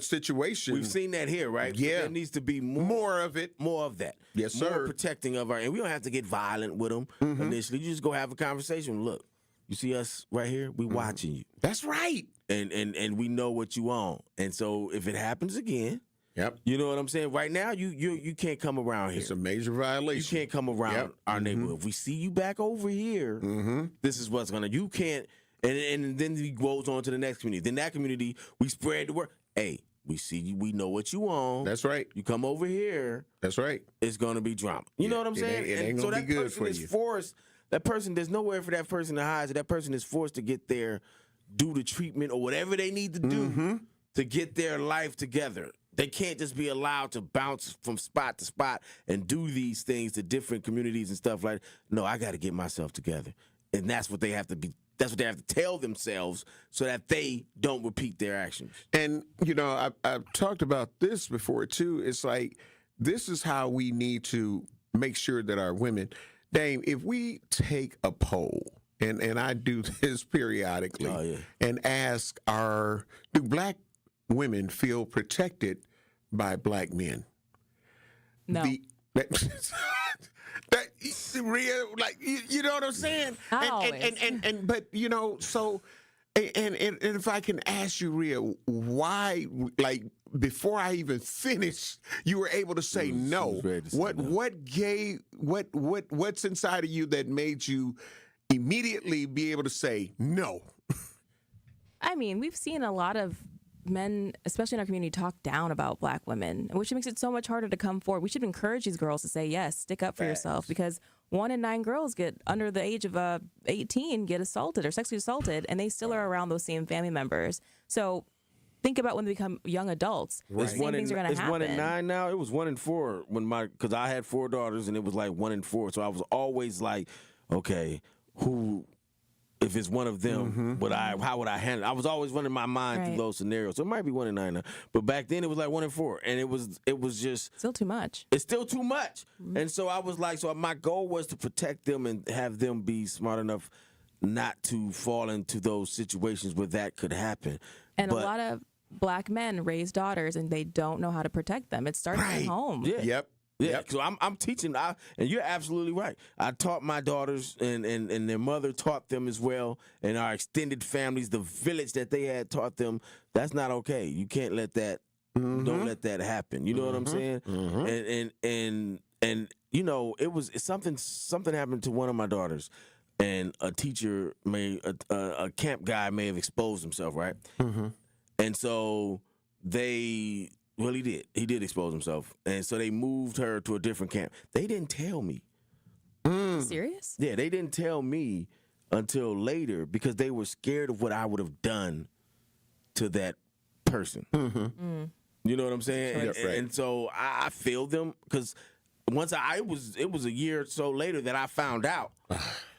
situation. We've seen that here, right? Yeah. But there needs to be more of it. More of that. Yes, sir. More protecting of and we don't have to get violent with them initially. You just go have a conversation. Look, you see us right here? We watching you. That's right. And we know what you on. And so if it happens again, yep. You know what I'm saying? Right now, you can't come around here. It's a major violation. You can't come around our neighborhood. If we see you back over here, this is what's gonna. You can't. And then he goes on to the next community. Then that community, we spread the word. Hey, we see you. We know what you on. That's right. You come over here. That's right. It's gonna be drama. You know what I'm saying? It ain't gonna be good for you. Forced. That person, there's nowhere for that person to hide. So that person is forced to get there, do the treatment or whatever they need to do to get their life together. They can't just be allowed to bounce from spot to spot and do these things to different communities and stuff like that. No, I got to get myself together. And that's what they have to be. That's what they have to tell themselves so that they don't repeat their actions. And, I've talked about this before, too. It's like, this is how we need to make sure that our women, Dame, if we take a poll, and I do this periodically, and ask do Black women feel protected by Black men? No. Rhea, like, you know what I'm saying? But so if I can ask you, Rhea, why, like, before I even finished, you were able to say no. What's inside of you that made you immediately be able to say no? I mean, we've seen a lot of men, especially in our community, talk down about Black women, which makes it so much harder to come forward. We should encourage these girls to say, yes, stick up for yourself, because 1 in 9 girls get under the age of 18 get assaulted or sexually assaulted, and they still are around those same family members. So think about when they become young adults. Right. Same things are going to happen. It's 1 in 9 now. It was 1 in 4 because I had 4 daughters, and it was like 1 in 4. So I was always like, okay, if it's one of them, how would I handle it? I was always running my mind through those scenarios. So it might be 1 in 9 now. But back then it was like 1 in 4. And it was just still too much. It's still too much. And so I was like, so my goal was to protect them and have them be smart enough not to fall into those situations where that could happen. And a lot of Black men raise daughters and they don't know how to protect them. It starts at home. Yeah. Yep. Yeah, so I'm teaching, and you're absolutely right. I taught my daughters, and their mother taught them as well, and our extended families, the village that they had taught them, that's not okay. You can't let that, don't let that happen. You know what I'm saying? And you know, it's something happened to one of my daughters, and a teacher a camp guy may have exposed himself, right? And so he did. He did expose himself. And so they moved her to a different camp. They didn't tell me. Serious? Yeah, they didn't tell me until later because they were scared of what I would have done to that person. You know what I'm saying? And so I feel them because once it was a year or so later that I found out.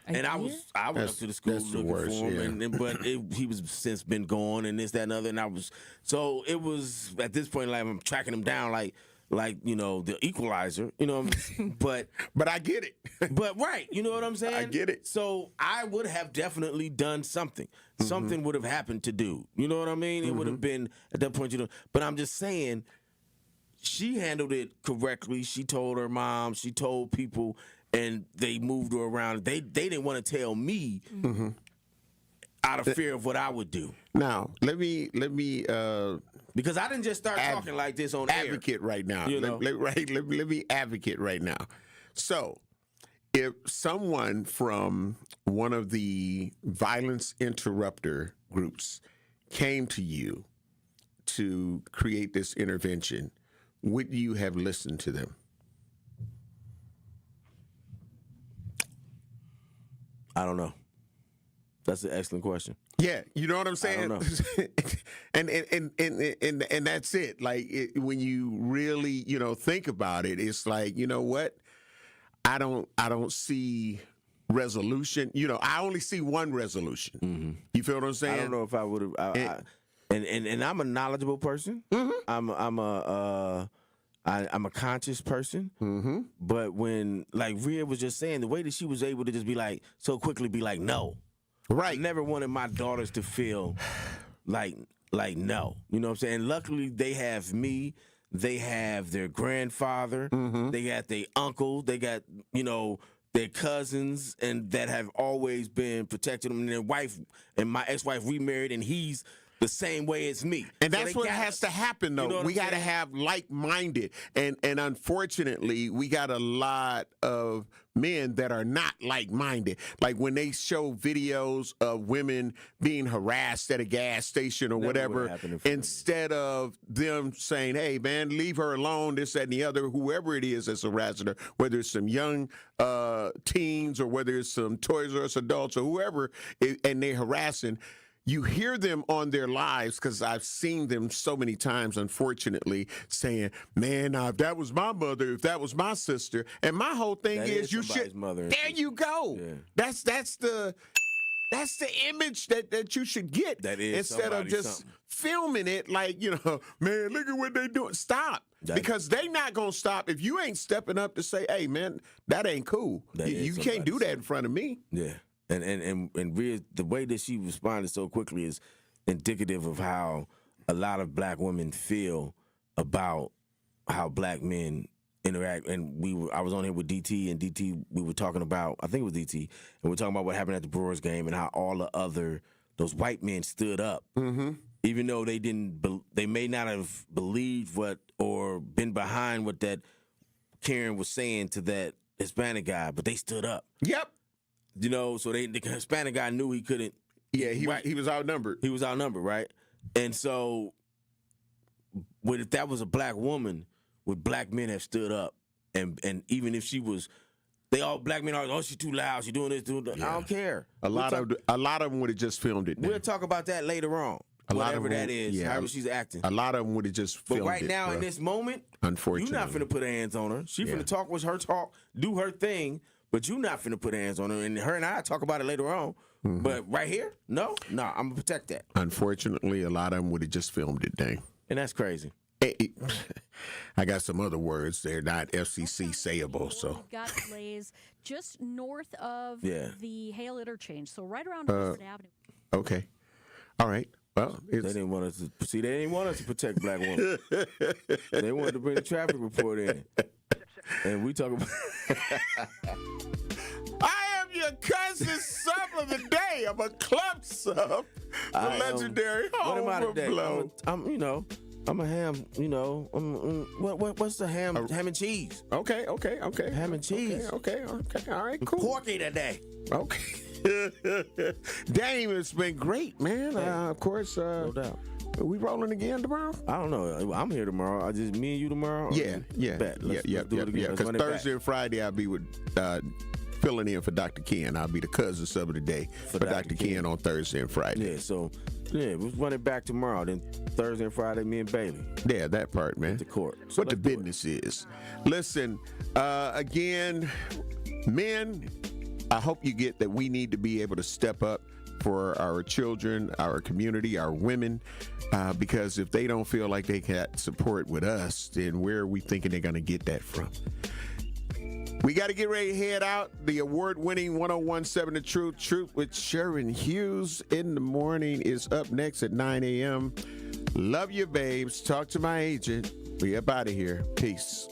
And I went up to the school looking for him, but he was since been gone and this, that, and other. And it was at this point like I'm tracking him down like you know the Equalizer, you know. but I get it. But right, you know what I'm saying? I get it. So I would have definitely done something. Something would have happened to do. You know what I mean? It would have been at that point. But I'm just saying, she handled it correctly. She told her mom. She told people. And they moved her around. They didn't want to tell me out of fear of what I would do. Now, let me because I didn't just start talking like this on advocate air. Right now. You know? Let me advocate right now. So, if someone from one of the violence interrupter groups came to you to create this intervention, would you have listened to them? I don't know. That's an excellent question. Yeah, you know what I'm saying? I don't know. and that's it. Like when you really, think about it, it's like, you know what? I don't see resolution. I only see one resolution. You feel what I'm saying? I don't know if I would have. And I'm a knowledgeable person. I'm a conscious person, but when, like Rhea was just saying, the way that she was able to just be like, so quickly be like, no. Right. I never wanted my daughters to feel like no. You know what I'm saying? Luckily, they have me. They have their grandfather. They got their uncle. They got, their cousins, and that have always been protecting them. And their wife, and my ex-wife remarried, and he's the same way as me. And that's what has to happen, though. We got to have like-minded. And unfortunately, we got a lot of men that are not like-minded. Like when they show videos of women being harassed at a gas station or whatever, instead of them saying, hey, man, leave her alone, this, that, and the other, whoever it is that's harassing her, whether it's some young teens or whether it's some Toys R Us adults or whoever, and they're harassing. You hear them on their lives, because I've seen them so many times, unfortunately, saying, man, now, if that was my mother, if that was my sister. And my whole thing is you should. There you go. Yeah. That's the image that you should get. That is instead of just filming it like, man, look at what they're doing. Stop. Because they not going to stop if you ain't stepping up to say, hey, man, that ain't cool. You can't do that in front of me. Yeah. And Rhea, the way that she responded so quickly is indicative of how a lot of black women feel about how black men interact. And I was on here with DT, and DT, we were talking about, I think it was DT, and we were talking about what happened at the Brewers game and how all the those white men stood up, even though they may not have believed or been behind what that Karen was saying to that Hispanic guy, but they stood up. Yep. So the Hispanic guy knew he couldn't. Yeah, he was outnumbered. He was outnumbered, right? And so if that was a black woman, would black men have stood up? And even if she was, black men are, she's too loud, she's doing this, doing that. I don't care. A lot of them would have just filmed it. We'll talk about that later on. Whatever that is, however she's acting. A lot of them would have just filmed it. But right now, in this moment, unfortunately, you're not finna put hands on her. She finna talk with her talk, do her thing, but you're not finna put hands on her. And her and I talk about it later on. Mm-hmm. But right here, no, I'm gonna protect that. Unfortunately, a lot of them would have just filmed it, dang. And that's crazy. I got some other words. They're not FCC sayable, so. We've got delays just north of the Haire interchange, so right around Western Avenue. Okay. All right. Well, they didn't want us to see. They didn't want us to protect black women. They wanted to bring the traffic report in, and we talk about. I am your cousin sub of the day. I'm a club sub. The legendary home of Blow. I'm a ham. What's the ham? Ham and cheese. Okay. Ham and cheese. Okay. All right. Cool. Porky today. Okay. Dame, it's been great, man. Of course. No doubt. Are we rolling again tomorrow? I don't know. I'm here tomorrow. Me and you tomorrow? Yeah. Bet. Let's do it again. Because Thursday and Friday I'll be with filling in for Dr. Ken. I'll be the cousin sub of the day for Dr. Ken on Thursday and Friday. Yeah, so we'll run it back tomorrow. Then Thursday and Friday, me and Bailey. Yeah, that part, man. At the court. So what the business is. Listen, again, men, I hope you get that we need to be able to step up for our children, our community, our women, because if they don't feel like they got support with us, then where are we thinking they're going to get that from? We got to get ready to head out. The award-winning 1017 The Truth. Truth with Sharon Hughes in the morning is up next at 9 a.m. Love you, babes. Talk to my agent. We up out of here. Peace.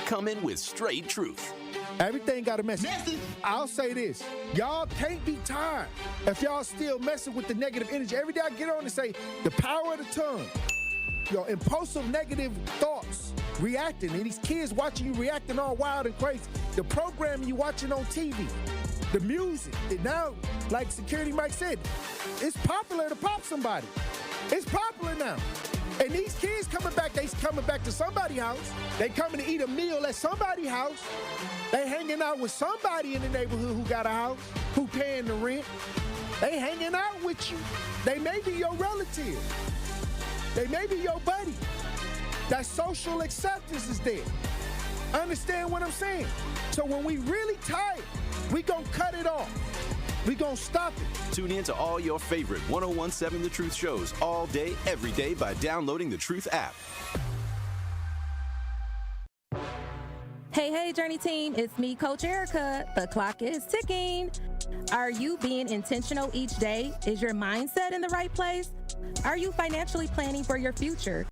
Come in with straight truth. Everything got a message. I'll say this. Y'all can't be tired if y'all still messing with the negative energy. Every day I get on and say, the power of the tongue. Your impulsive negative thoughts, reacting, and these kids watching you reacting all wild and crazy. The program you watching on TV, the music. And now, like Security Mike said, it's popular to pop somebody. It's popular now. And these kids coming back to somebody's house. They coming to eat a meal at somebody's house. They hanging out with somebody in the neighborhood who got a house, who paying the rent. They hanging out with you. They may be your relative. They may be your buddy. That social acceptance is there. Understand what I'm saying? So when we really tired, we gonna cut it off. We gonna stop it. Tune in to all your favorite 1017 The Truth shows all day, every day by downloading the Truth app. Hey, Journey Team, it's me, Coach Erica. The clock is ticking. Are you being intentional each day? Is your mindset in the right place? Are you financially planning for your future?